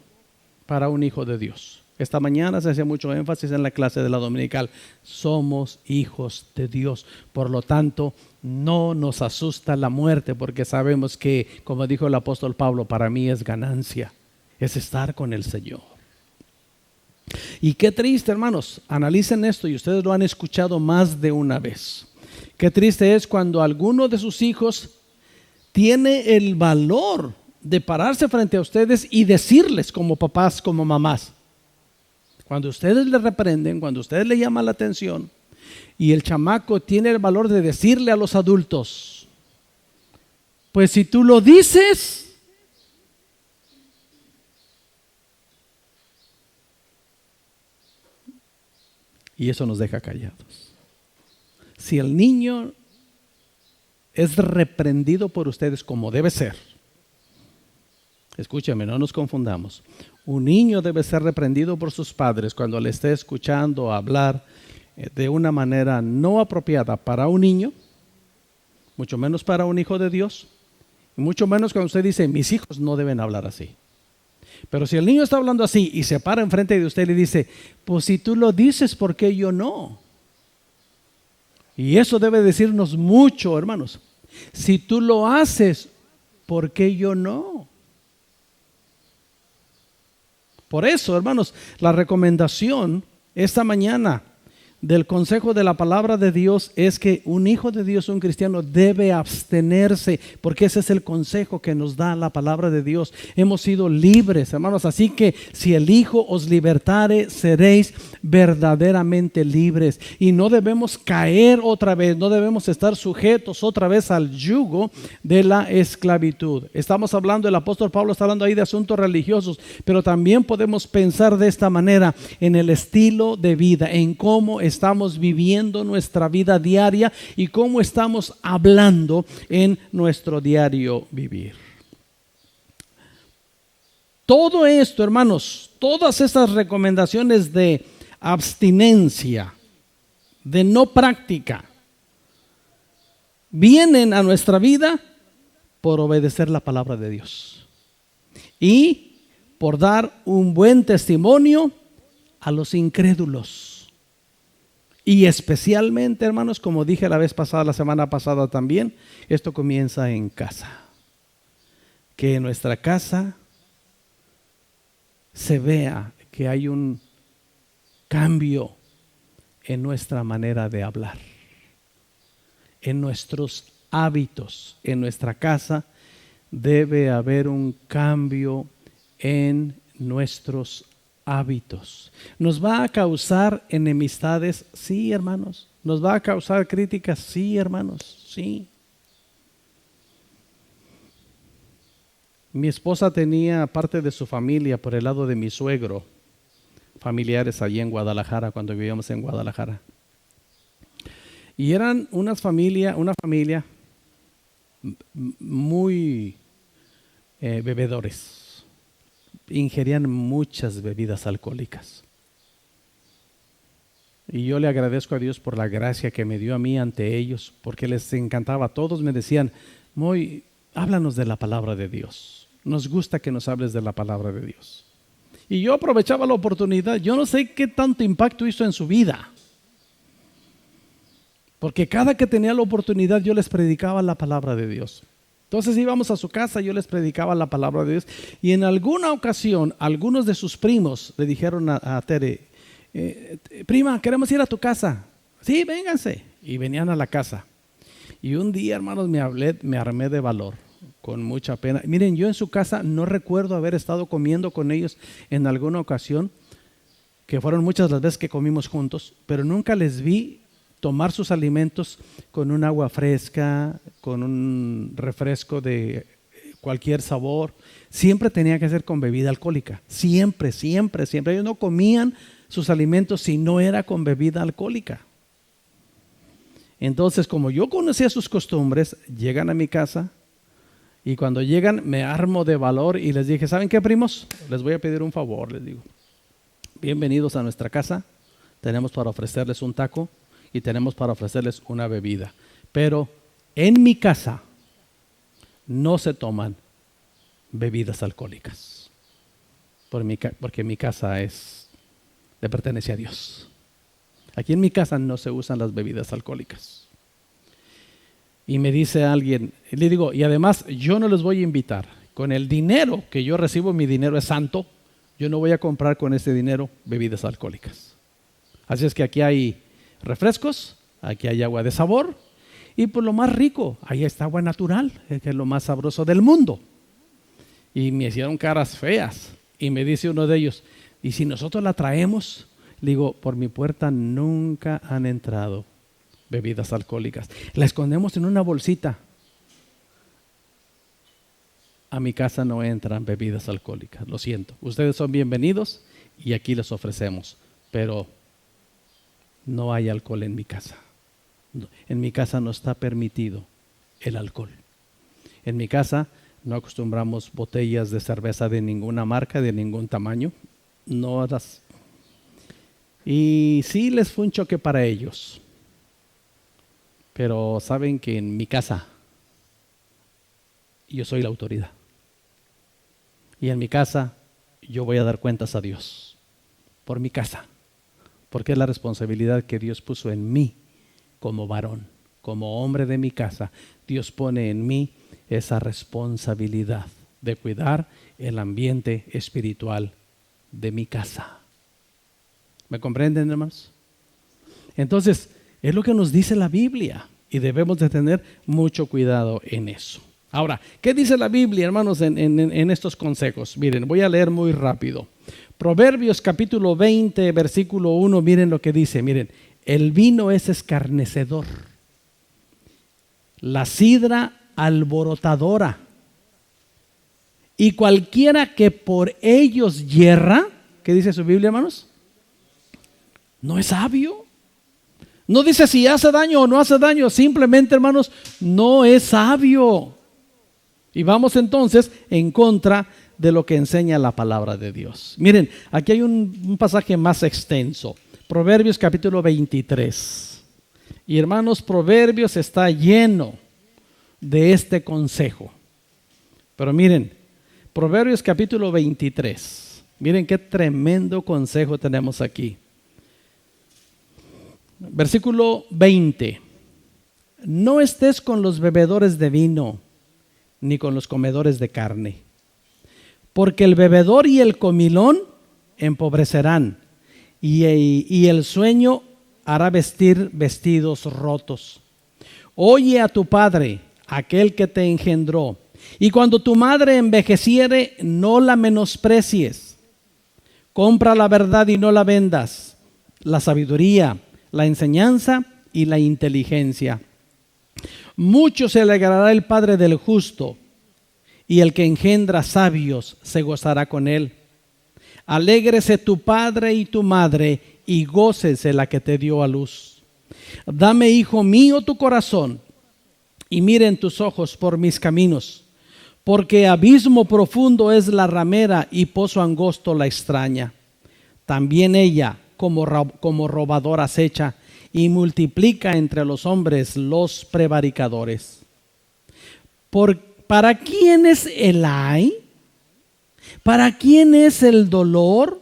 para un hijo de Dios. Esta mañana se hacía mucho énfasis en la clase de la dominical. Somos hijos de Dios. Por lo tanto, no nos asusta la muerte, porque sabemos que, como dijo el apóstol Pablo, para mí es ganancia, es estar con el Señor. Y qué triste, hermanos, analicen esto, y ustedes lo han escuchado más de una vez. Qué triste es cuando alguno de sus hijos tiene el valor de pararse frente a ustedes y decirles, como papás, como mamás, cuando ustedes le reprenden, cuando ustedes le llaman la atención, y el chamaco tiene el valor de decirle a los adultos, pues si tú lo dices, y eso nos deja callados. Si el niño es reprendido por ustedes como debe ser, escúchame, no nos confundamos. Un niño debe ser reprendido por sus padres cuando le esté escuchando hablar de una manera no apropiada para un niño, mucho menos para un hijo de Dios, y mucho menos cuando usted dice, mis hijos no deben hablar así. Pero si el niño está hablando así y se para enfrente de usted y le dice, pues si tú lo dices, ¿por qué yo no? Y eso debe decirnos mucho, hermanos. Si tú lo haces, ¿por qué yo no? Por eso, hermanos, la recomendación esta mañana del consejo de la palabra de Dios es que un hijo de Dios, un cristiano, debe abstenerse, porque ese es el consejo que nos da la palabra de Dios. Hemos sido libres, hermanos, así que si el Hijo os libertare, seréis verdaderamente libres. Y no debemos caer otra vez, no debemos estar sujetos otra vez al yugo de la esclavitud. Estamos hablando, el apóstol Pablo está hablando ahí de asuntos religiosos, pero también podemos pensar de esta manera en el estilo de vida, en cómo estamos viviendo nuestra vida diaria y cómo estamos hablando en nuestro diario vivir. Todo esto, hermanos, todas estas recomendaciones de abstinencia, de no práctica, vienen a nuestra vida por obedecer la palabra de Dios y por dar un buen testimonio a los incrédulos. Y especialmente, hermanos, como dije la vez pasada, la semana pasada también, esto comienza en casa. Que en nuestra casa se vea que hay un cambio en nuestra manera de hablar, en nuestros hábitos. En nuestra casa debe haber un cambio en nuestros hábitos. ¿Nos va a causar enemistades? Sí, hermanos. ¿Nos va a causar críticas? Sí, hermanos. Sí. Mi esposa tenía parte de su familia por el lado de mi suegro, familiares allí en Guadalajara, cuando vivíamos en Guadalajara. Y eran una familia muy bebedores. Ingerían muchas bebidas alcohólicas. Y yo le agradezco a Dios por la gracia que me dio a mí ante ellos, porque les encantaba. Todos me decían, Moy, háblanos de la palabra de Dios. Nos gusta que nos hables de la palabra de Dios. Y yo aprovechaba la oportunidad. Yo no sé qué tanto impacto hizo en su vida, porque cada que tenía la oportunidad yo les predicaba la palabra de Dios. Entonces íbamos a su casa, yo les predicaba la palabra de Dios, y en alguna ocasión algunos de sus primos le dijeron a Tere, prima, queremos ir a tu casa. Sí, vénganse. Y venían a la casa. Y un día, hermanos, me armé de valor, con mucha pena. Miren, yo en su casa no recuerdo haber estado comiendo con ellos en alguna ocasión, que fueron muchas las veces que comimos juntos, pero nunca les vi tomar sus alimentos con un agua fresca, con un refresco de cualquier sabor. Siempre tenía que ser con bebida alcohólica. Siempre, siempre, siempre. Ellos no comían sus alimentos si no era con bebida alcohólica. Entonces, como yo conocía sus costumbres, llegan a mi casa y cuando llegan me armo de valor y les dije, ¿saben qué, primos? Les voy a pedir un favor, les digo. Bienvenidos a nuestra casa. Tenemos para ofrecerles un taco y tenemos para ofrecerles una bebida. Pero en mi casa no se toman bebidas alcohólicas. Porque mi casa le pertenece a Dios. Aquí en mi casa no se usan las bebidas alcohólicas. Y me dice alguien, le digo, y además yo no les voy a invitar. Con el dinero que yo recibo, mi dinero es santo, yo no voy a comprar con ese dinero bebidas alcohólicas. Así es que aquí hay refrescos, aquí hay agua de sabor, y por lo más rico, ahí está agua natural, que es lo más sabroso del mundo. Y me hicieron caras feas, y me dice uno de ellos, ¿y si nosotros la traemos? Le digo, por mi puerta nunca han entrado bebidas alcohólicas. La escondemos en una bolsita. A mi casa no entran bebidas alcohólicas, lo siento. Ustedes son bienvenidos y aquí les ofrecemos, pero no hay alcohol en mi casa. En mi casa no está permitido el alcohol. En mi casa no acostumbramos botellas de cerveza de ninguna marca, de ningún tamaño. No las... Y sí les fue un choque para ellos. Pero saben que en mi casa yo soy la autoridad. Y en mi casa yo voy a dar cuentas a Dios. Por mi casa. Porque es la responsabilidad que Dios puso en mí como varón, como hombre de mi casa. Dios pone en mí esa responsabilidad de cuidar el ambiente espiritual de mi casa. ¿Me comprenden, hermanos? Entonces, es lo que nos dice la Biblia y debemos de tener mucho cuidado en eso. Ahora, ¿qué dice la Biblia, hermanos, en estos consejos? Miren, voy a leer muy rápido. Proverbios capítulo 20, versículo 1, miren lo que dice. Miren, el vino es escarnecedor, la sidra alborotadora, y cualquiera que por ellos yerra, ¿qué dice su Biblia, hermanos? No es sabio. No dice si hace daño o no hace daño, simplemente, hermanos, no es sabio. Y vamos entonces en contra de lo que enseña la palabra de Dios. Miren, aquí hay un pasaje más extenso. Proverbios capítulo 23. Y hermanos, Proverbios está lleno de este consejo. Pero miren, Proverbios capítulo 23. Miren qué tremendo consejo tenemos aquí. Versículo 20. No estés con los bebedores de vino, ni con los comedores de carne, porque el bebedor y el comilón empobrecerán, y el sueño hará vestir vestidos rotos. Oye a tu padre, aquel que te engendró, y cuando tu madre envejeciere, no la menosprecies. Compra la verdad y no la vendas, la sabiduría, la enseñanza y la inteligencia. Mucho se alegrará el padre del justo, y el que engendra sabios se gozará con él. Alégrese tu padre y tu madre, y gócese la que te dio a luz. Dame, hijo mío, tu corazón, y miren tus ojos por mis caminos, porque abismo profundo es la ramera, y pozo angosto la extraña. También ella, como robador acecha, y multiplica entre los hombres los prevaricadores. ¿Para quién es el ay? ¿Para quién es el dolor?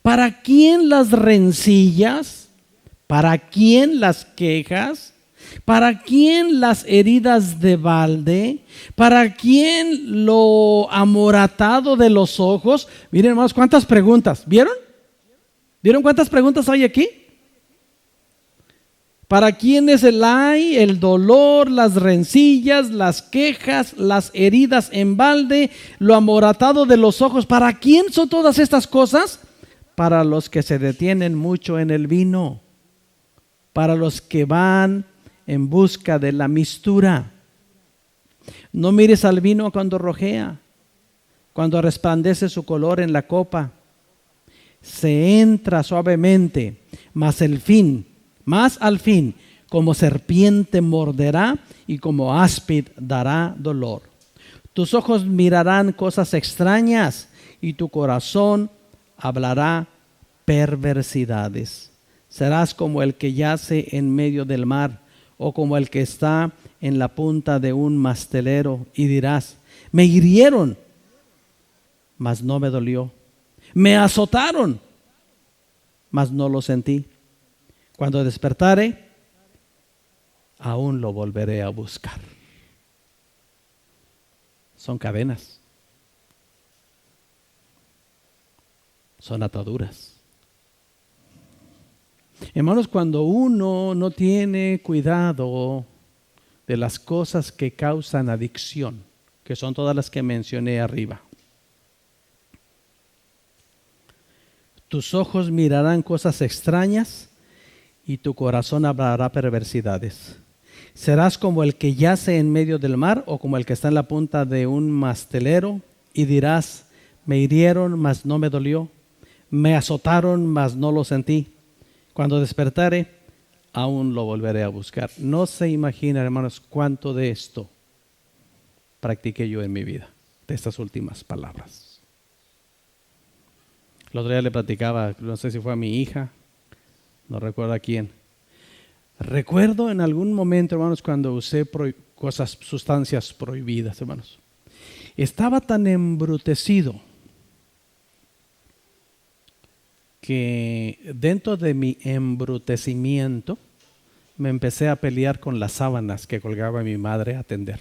¿Para quién las rencillas? ¿Para quién las quejas? ¿Para quién las heridas de balde? ¿Para quién lo amoratado de los ojos? Miren, hermanos, cuántas preguntas. ¿Vieron? ¿Vieron cuántas preguntas hay aquí? ¿Para quién es el ay, el dolor, las rencillas, las quejas, las heridas en balde, lo amoratado de los ojos? ¿Para quién son todas estas cosas? para los que se detienen mucho en el vino, para los que van en busca de la mistura. No mires al vino cuando rojea, cuando resplandece su color en la copa. Se entra suavemente, mas al fin, como serpiente morderá y como áspid dará dolor. Tus ojos mirarán cosas extrañas y tu corazón hablará perversidades. Serás como el que yace en medio del mar o como el que está en la punta de un mastelero y dirás: me hirieron, mas no me dolió. Me azotaron, mas no lo sentí. Cuando despertare, aún lo volveré a buscar. Son cadenas. Son ataduras. Hermanos, cuando uno no tiene cuidado de las cosas que causan adicción, que son todas las que mencioné arriba, tus ojos mirarán cosas extrañas y tu corazón hablará perversidades. Serás como el que yace en medio del mar o como el que está en la punta de un mastelero y dirás: me hirieron, mas no me dolió. Me azotaron, mas no lo sentí. Cuando despertare, aún lo volveré a buscar. No se imagina, hermanos, cuánto de esto practiqué yo en mi vida, de estas últimas palabras. El otro día le platicaba, no sé si fue a mi hija, no recuerdo a quién. Recuerdo en algún momento, hermanos, cuando usé sustancias prohibidas, hermanos. Estaba tan embrutecido que dentro de mi embrutecimiento me empecé a pelear con las sábanas que colgaba mi madre a tender.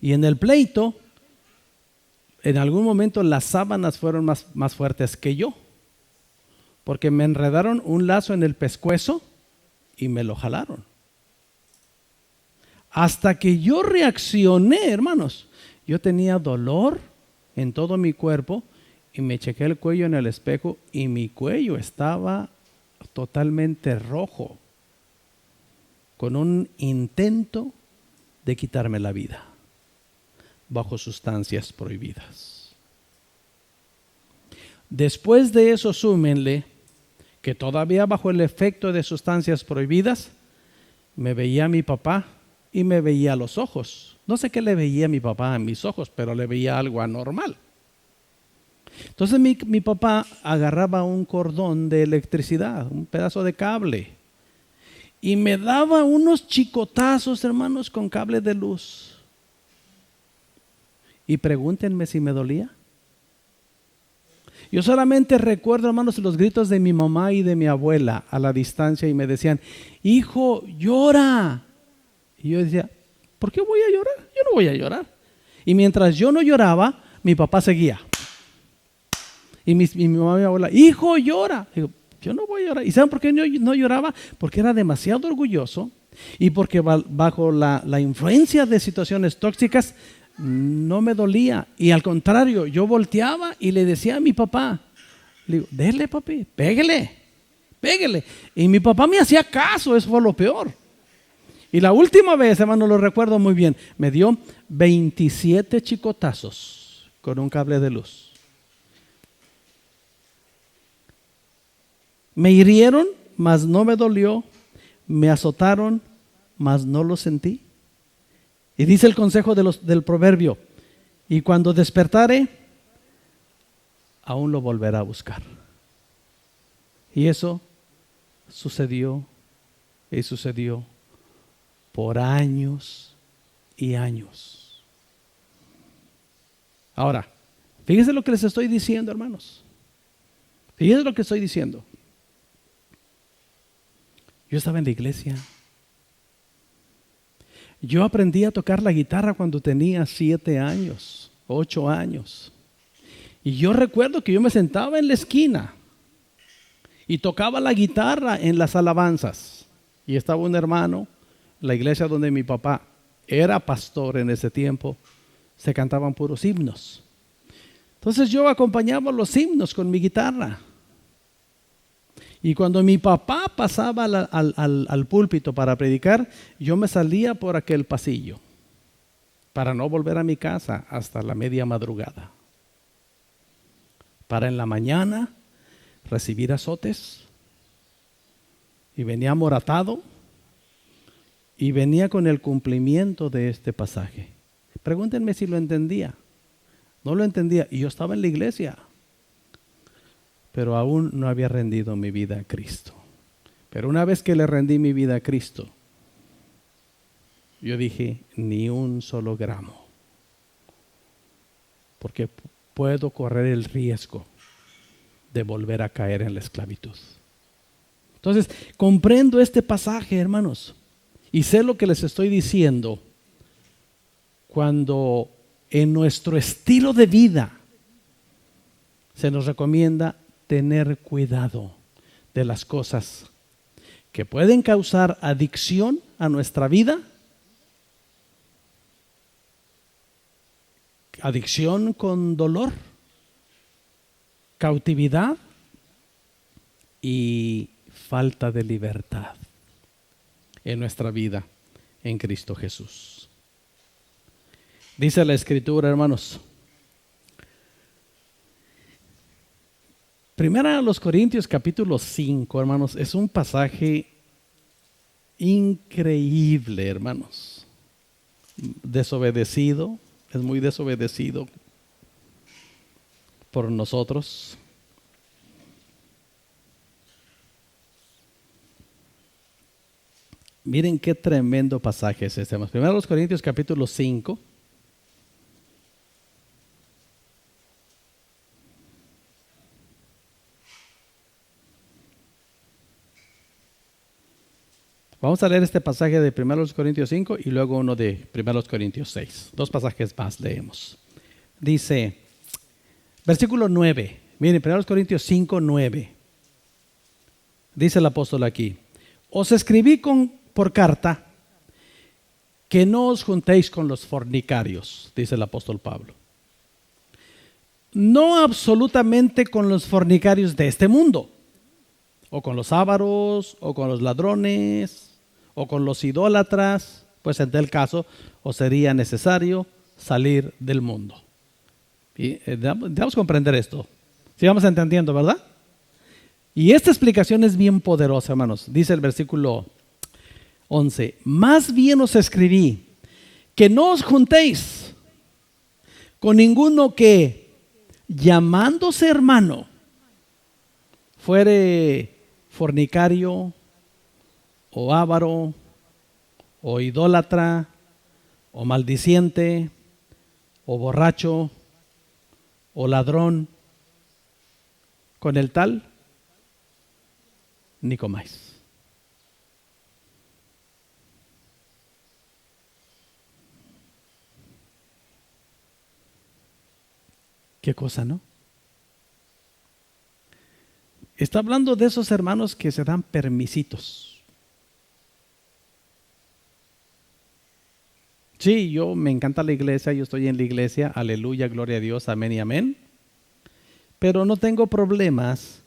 Y en el pleito, en algún momento las sábanas fueron más fuertes que yo, porque me enredaron un lazo en el pescuezo y me lo jalaron. Hasta que yo reaccioné, hermanos, yo tenía dolor en todo mi cuerpo y me chequé el cuello en el espejo y mi cuello estaba totalmente rojo, con un intento de quitarme la vida bajo sustancias prohibidas. Después de eso, súmenle que todavía bajo el efecto de sustancias prohibidas me veía a mi papá y me veía a los ojos. No sé qué le veía a mi papá en mis ojos, pero le veía algo anormal. Entonces mi papá agarraba un cordón de electricidad, un pedazo de cable, y me daba unos chicotazos, hermanos, con cable de luz. Y pregúntenme si me dolía. Yo solamente recuerdo, hermanos, los gritos de mi mamá y de mi abuela a la distancia y me decían: hijo, llora. Y yo decía: ¿por qué voy a llorar? Yo no voy a llorar. Y mientras yo no lloraba, mi papá seguía. Y mi mamá y mi abuela: hijo, llora. Digo: yo no voy a llorar. ¿Y saben por qué no lloraba? Porque era demasiado orgulloso y porque bajo la influencia de situaciones tóxicas no me dolía. Y al contrario, yo volteaba y le decía a mi papá, le digo: dele, papi, pégale. Y mi papá me hacía caso, eso fue lo peor. Y la última vez, hermano, lo recuerdo muy bien, me dio 27 chicotazos con un cable de luz. Me hirieron, mas no me dolió. Me azotaron, mas no lo sentí. Y dice el consejo del proverbio: y cuando despertare, aún lo volverá a buscar. Y eso sucedió y sucedió por años y años. Ahora, fíjense lo que les estoy diciendo, hermanos. Fíjense lo que estoy diciendo. Yo estaba en la iglesia. Yo aprendí a tocar la guitarra cuando tenía 7 años, 8 años. Y yo recuerdo que yo me sentaba en la esquina y tocaba la guitarra en las alabanzas. Y estaba un hermano, la iglesia donde mi papá era pastor en ese tiempo, se cantaban puros himnos. Entonces yo acompañaba los himnos con mi guitarra. Y cuando mi papá pasaba al púlpito para predicar, yo me salía por aquel pasillo para no volver a mi casa hasta la media madrugada. Para en la mañana recibir azotes. Y venía amoratado y venía con el cumplimiento de este pasaje. Pregúntenme si lo entendía. No lo entendía y yo estaba en la iglesia, pero aún no había rendido mi vida a Cristo. Pero una vez que le rendí mi vida a Cristo, yo dije, ni un solo gramo, porque puedo correr el riesgo de volver a caer en la esclavitud. Entonces, comprendo este pasaje, hermanos, y sé lo que les estoy diciendo cuando en nuestro estilo de vida se nos recomienda tener cuidado de las cosas que pueden causar adicción a nuestra vida, adicción con dolor, cautividad y falta de libertad en nuestra vida en Cristo Jesús. Dice la Escritura, hermanos, Primera a los Corintios capítulo 5, hermanos, es un pasaje increíble, hermanos. Desobedecido, es muy desobedecido por nosotros. Miren qué tremendo pasaje es este. Primero a los Corintios capítulo 5. Vamos a leer este pasaje de 1 Corintios 5 y luego uno de 1 Corintios 6. Dos pasajes más leemos. Dice, versículo 9. Miren, 1 Corintios 5, 9. Dice el apóstol aquí. Os escribí por carta que no os juntéis con los fornicarios, dice el apóstol Pablo. No absolutamente con los fornicarios de este mundo, o con los ávaros, o con los ladrones, o con los idólatras, pues en tal caso os sería necesario salir del mundo. Y debemos comprender esto. Si vamos entendiendo, ¿verdad? Y esta explicación es bien poderosa, hermanos. Dice el versículo 11, más bien os escribí que no os juntéis con ninguno que, llamándose hermano, fuere fornicario, o avaro, o idólatra, o maldiciente, o borracho, o ladrón. Con el tal, ni comáis. ¿Qué cosa, no? Está hablando de esos hermanos que se dan permisitos. Sí, me encanta la iglesia, yo estoy en la iglesia, aleluya, gloria a Dios, amén y amén. Pero no tengo problemas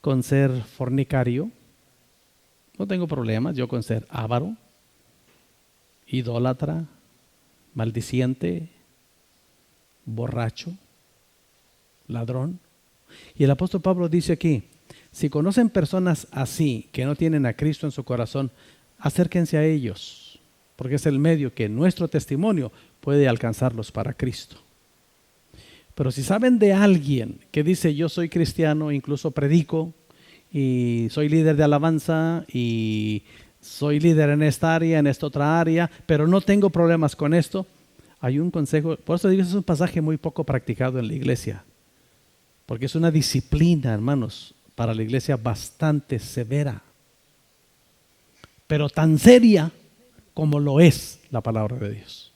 con ser fornicario, no tengo problemas yo con ser avaro, idólatra, maldiciente, borracho, ladrón. Y el apóstol Pablo dice aquí, si conocen personas así, que no tienen a Cristo en su corazón, acérquense a ellos, porque es el medio que nuestro testimonio puede alcanzarlos para Cristo. Pero si saben de alguien que dice, yo soy cristiano, incluso predico, y soy líder de alabanza, y soy líder en esta área, en esta otra área, pero no tengo problemas con esto, hay un consejo. Por eso digo, es un pasaje muy poco practicado en la iglesia, porque es una disciplina, hermanos, para la iglesia bastante severa, pero tan seria como lo es la palabra de Dios.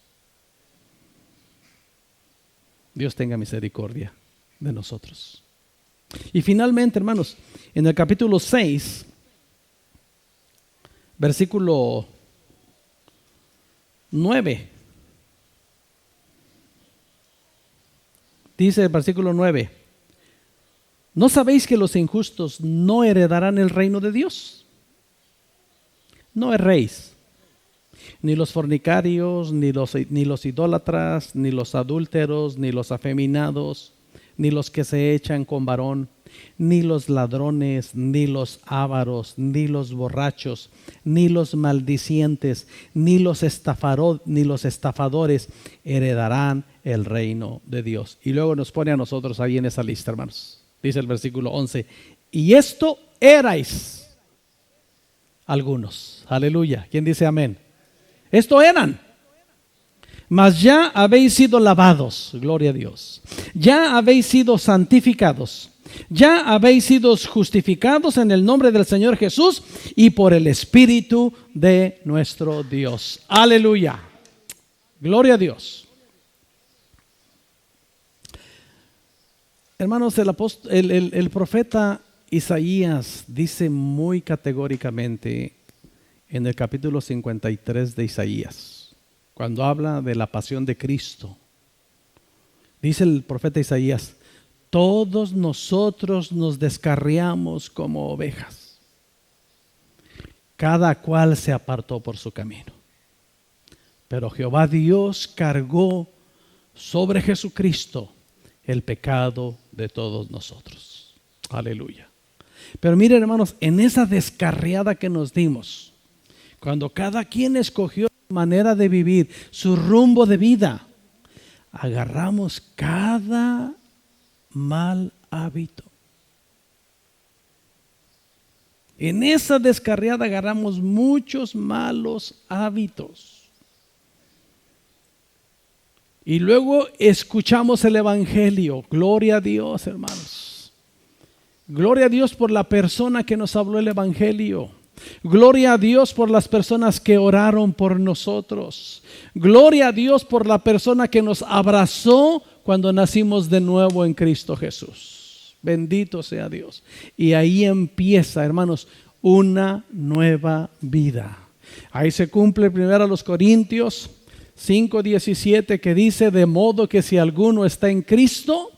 Dios tenga misericordia de nosotros. Y finalmente, hermanos, en el capítulo 6, versículo 9, Dice el versículo 9, ¿no sabéis que los injustos no heredarán el reino de Dios? No erréis, ni los fornicarios, ni los idólatras, ni los adúlteros, ni los afeminados, ni los que se echan con varón, ni los ladrones, ni los ávaros, ni los borrachos, ni los maldicientes, ni los estafadores heredarán el reino de Dios. Y luego nos pone a nosotros ahí en esa lista, hermanos. Dice el versículo 11, y esto erais algunos. Aleluya. ¿Quién dice amén? Esto eran. Mas ya habéis sido lavados, gloria a Dios. Ya habéis sido santificados. Ya habéis sido justificados en el nombre del Señor Jesús y por el Espíritu de nuestro Dios. Aleluya. Gloria a Dios. Hermanos, el profeta Isaías dice muy categóricamente en el capítulo 53 de Isaías, cuando habla de la pasión de Cristo, dice el profeta Isaías, todos nosotros nos descarriamos como ovejas, cada cual se apartó por su camino, pero Jehová Dios cargó sobre Jesucristo el pecado de todos nosotros. Aleluya. Pero miren, hermanos, en esa descarriada que nos dimos, cuando cada quien escogió su manera de vivir, su rumbo de vida, agarramos cada mal hábito. En esa descarriada agarramos muchos malos hábitos. Y luego escuchamos el evangelio. Gloria a Dios, hermanos. Gloria a Dios por la persona que nos habló el evangelio. Gloria a Dios por las personas que oraron por nosotros. Gloria a Dios por la persona que nos abrazó cuando nacimos de nuevo en Cristo Jesús. Bendito sea Dios. Y ahí empieza, hermanos, una nueva vida. Ahí se cumple primero a los Corintios 5:17, que dice, de modo que si alguno está en Cristo,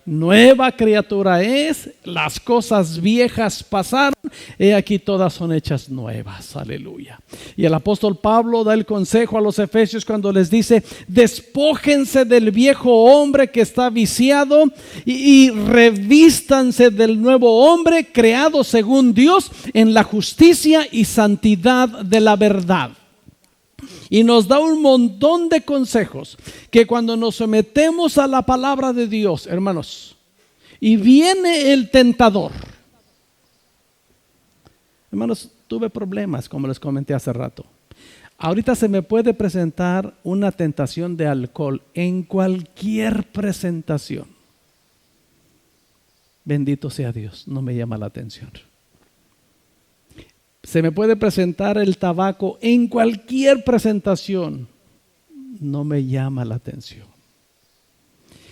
nueva criatura es, las cosas viejas pasaron, he aquí todas son hechas nuevas. Aleluya. Y el apóstol Pablo da el consejo a los efesios cuando les dice, despójense del viejo hombre que está viciado y revístanse del nuevo hombre creado según Dios en la justicia y santidad de la verdad. Y nos da un montón de consejos que cuando nos sometemos a la palabra de Dios, hermanos, y viene el tentador. Hermanos, tuve problemas, como les comenté hace rato. Ahorita se me puede presentar una tentación de alcohol en cualquier presentación. Bendito sea Dios, no me llama la atención. Se me puede presentar el tabaco en cualquier presentación. No me llama la atención.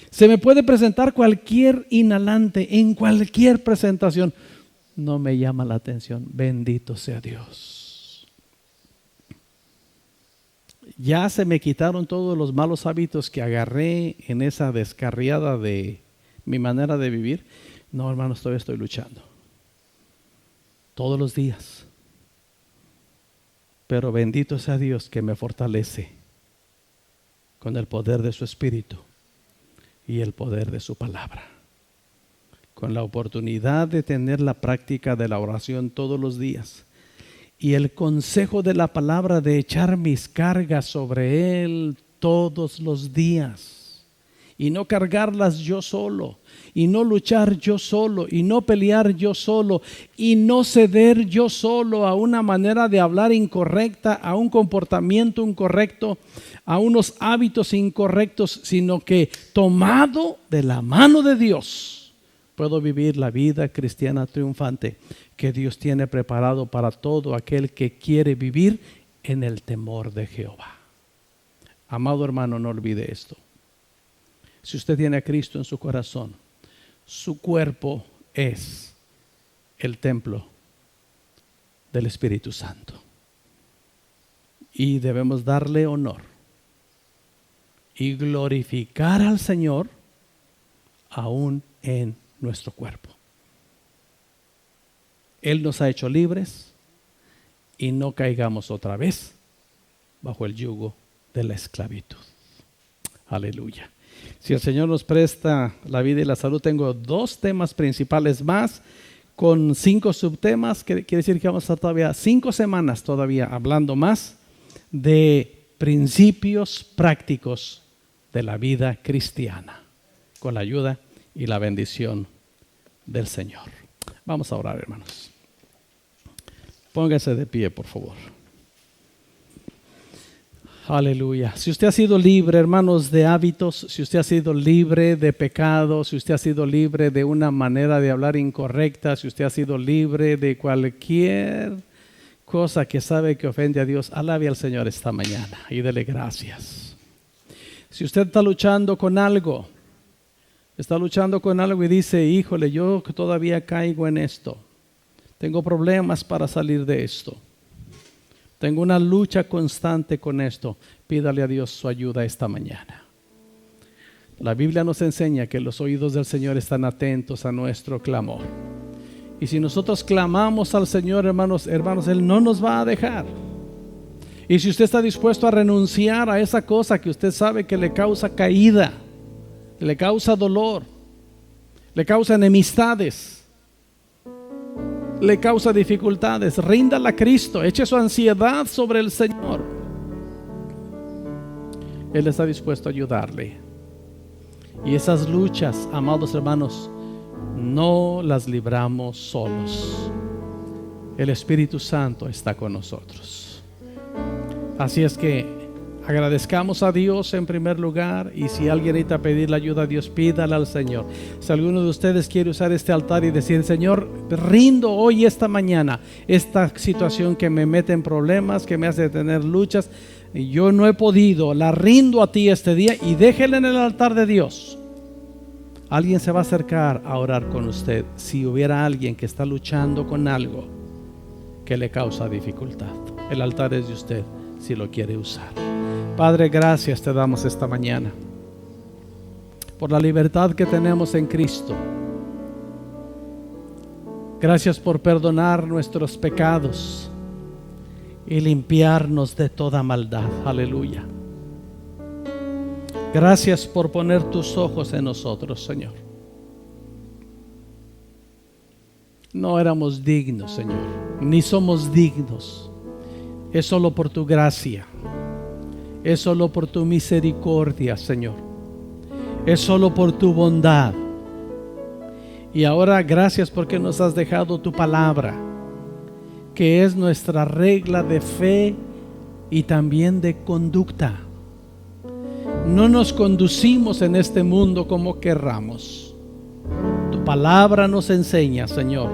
Se me puede presentar cualquier inhalante en cualquier presentación. No me llama la atención. Bendito sea Dios. Ya se me quitaron todos los malos hábitos que agarré en esa descarriada de mi manera de vivir. No, hermanos, todavía estoy luchando. Todos los días. Pero bendito sea Dios que me fortalece con el poder de su Espíritu y el poder de su palabra. Con la oportunidad de tener la práctica de la oración todos los días y el consejo de la palabra de echar mis cargas sobre Él todos los días y no cargarlas yo solo. Y no luchar yo solo, y no pelear yo solo, y no ceder yo solo a una manera de hablar incorrecta, a un comportamiento incorrecto, a unos hábitos incorrectos, sino que tomado de la mano de Dios, puedo vivir la vida cristiana triunfante que Dios tiene preparado para todo aquel que quiere vivir en el temor de Jehová. Amado hermano, no olvide esto. Si usted tiene a Cristo en su corazón, su cuerpo es el templo del Espíritu Santo. Y debemos darle honor y glorificar al Señor aún en nuestro cuerpo. Él nos ha hecho libres y no caigamos otra vez bajo el yugo de la esclavitud. Aleluya. Si el Señor nos presta la vida y la salud, tengo 2 temas principales más con 5 subtemas, que quiere decir que vamos a estar todavía 5 semanas todavía hablando más de principios prácticos de la vida cristiana, con la ayuda y la bendición del Señor. Vamos a orar, hermanos. Póngase de pie, por favor. Aleluya. Si usted ha sido libre, hermanos, de hábitos, si usted ha sido libre de pecado, si usted ha sido libre de una manera de hablar incorrecta, si usted ha sido libre de cualquier cosa que sabe que ofende a Dios, alabe al Señor esta mañana y dele gracias. Si usted está luchando con algo y dice, híjole, yo todavía caigo en esto, tengo problemas para salir de esto, tengo una lucha constante con esto, pídale a Dios su ayuda esta mañana. La Biblia nos enseña que los oídos del Señor están atentos a nuestro clamor. Y si nosotros clamamos al Señor, hermanos, Él no nos va a dejar. Y si usted está dispuesto a renunciar a esa cosa que usted sabe que le causa caída, le causa dolor, le causa enemistades, le causa dificultades, ríndala a Cristo, eche su ansiedad sobre el Señor. Él está dispuesto a ayudarle. Y esas luchas, amados hermanos, no las libramos solos. El Espíritu Santo está con nosotros. Así es que agradezcamos a Dios en primer lugar, y si alguien necesita pedir la ayuda a Dios, pídala al Señor. Si alguno de ustedes quiere usar este altar y decir, Señor, rindo hoy, esta mañana, esta situación que me mete en problemas, que me hace tener luchas, y yo no he podido, la rindo a ti este día, y déjela en el altar de Dios. Alguien se va a acercar a orar con usted si hubiera alguien que está luchando con algo que le causa dificultad. El altar es de usted si lo quiere usar. Padre, gracias te damos esta mañana por la libertad que tenemos en Cristo. Gracias por perdonar nuestros pecados y limpiarnos de toda maldad. Aleluya. Gracias por poner tus ojos en nosotros, Señor. No éramos dignos, Señor, ni somos dignos. Es solo por tu gracia. Es solo por tu misericordia, Señor. Es solo por tu bondad. Y ahora gracias porque nos has dejado tu palabra, que es nuestra regla de fe y también de conducta. No nos conducimos en este mundo como querramos. Tu palabra nos enseña, Señor,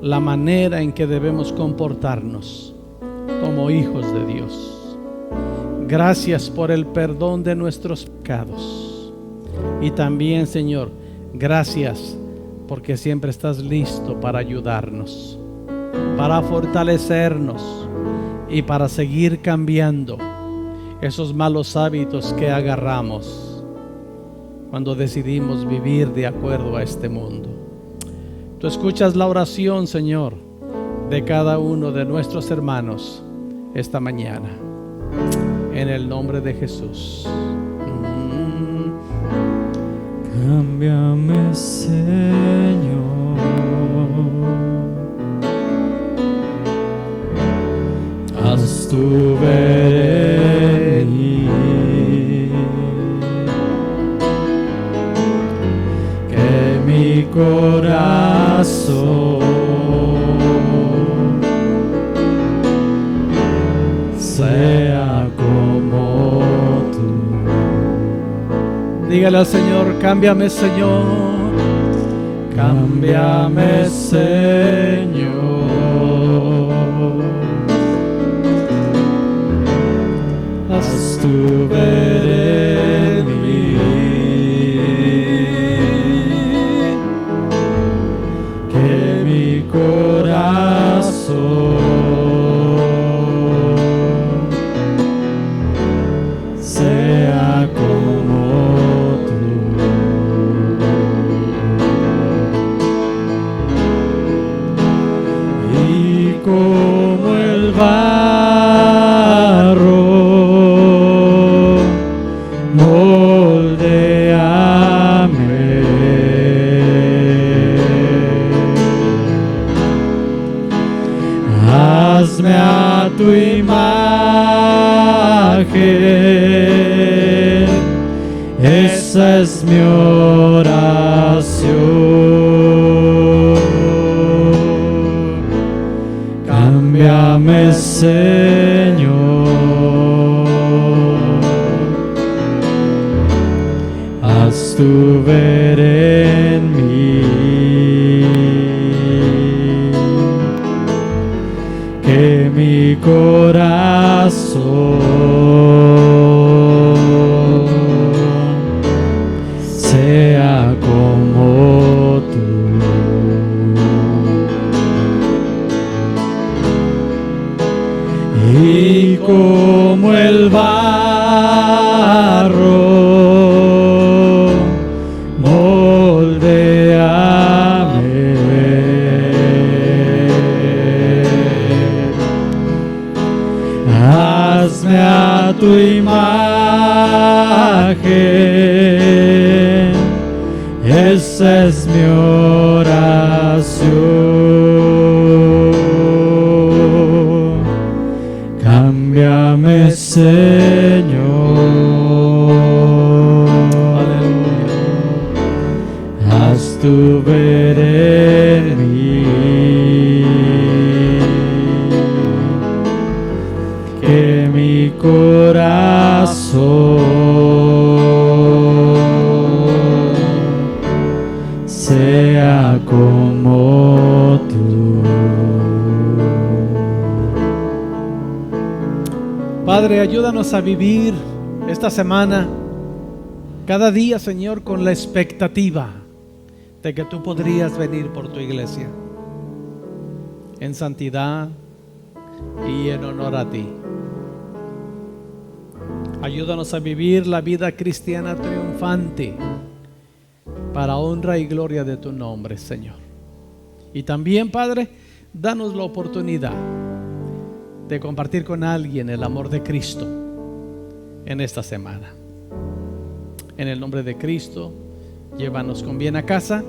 la manera en que debemos comportarnos como hijos de Dios. Gracias por el perdón de nuestros pecados. Y también, Señor, gracias porque siempre estás listo para ayudarnos, para fortalecernos y para seguir cambiando esos malos hábitos que agarramos cuando decidimos vivir de acuerdo a este mundo. Tú escuchas la oración, Señor, de cada uno de nuestros hermanos esta mañana. En el nombre de Jesús. Cámbiame, Señor. Haz tu ver en mí, que mi corazón sea como tú. Dígale al Señor, cámbiame, Señor. Cámbiame, Señor. Haz tu ver en mí, que mi corazón sea como tú. como el barro, moldéame. Hazme a tu imagen, esa es mi oración. Cámbiame, Señor, haz tu ver en mí, que mi corazón sea como tú. Y como el barro, moldéame. Hazme a tu imagen, esa es mi oración. Cámbiame, Señor. Aleluya. Haz tu ver en mí, que mi corazón sea como tú. Padre, ayúdanos a vivir esta semana, cada día, Señor, con la expectativa de que tú podrías venir por tu iglesia en santidad y en honor a ti. Ayúdanos a vivir la vida cristiana triunfante para honra y gloria de tu nombre, Señor. Y también, Padre, danos la oportunidad de compartir con alguien el amor de Cristo en esta semana. En el nombre de Cristo, llévanos con bien a casa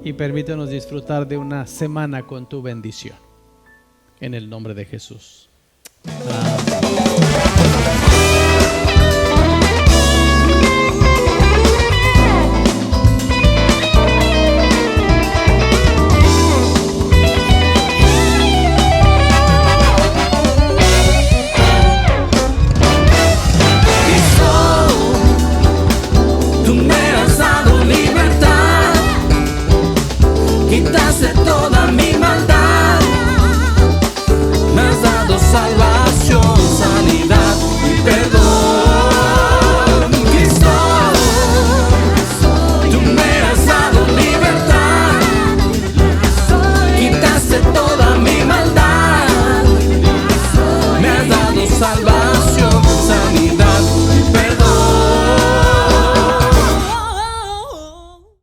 y permítenos disfrutar de una semana con tu bendición. En el nombre de Jesús. Amén.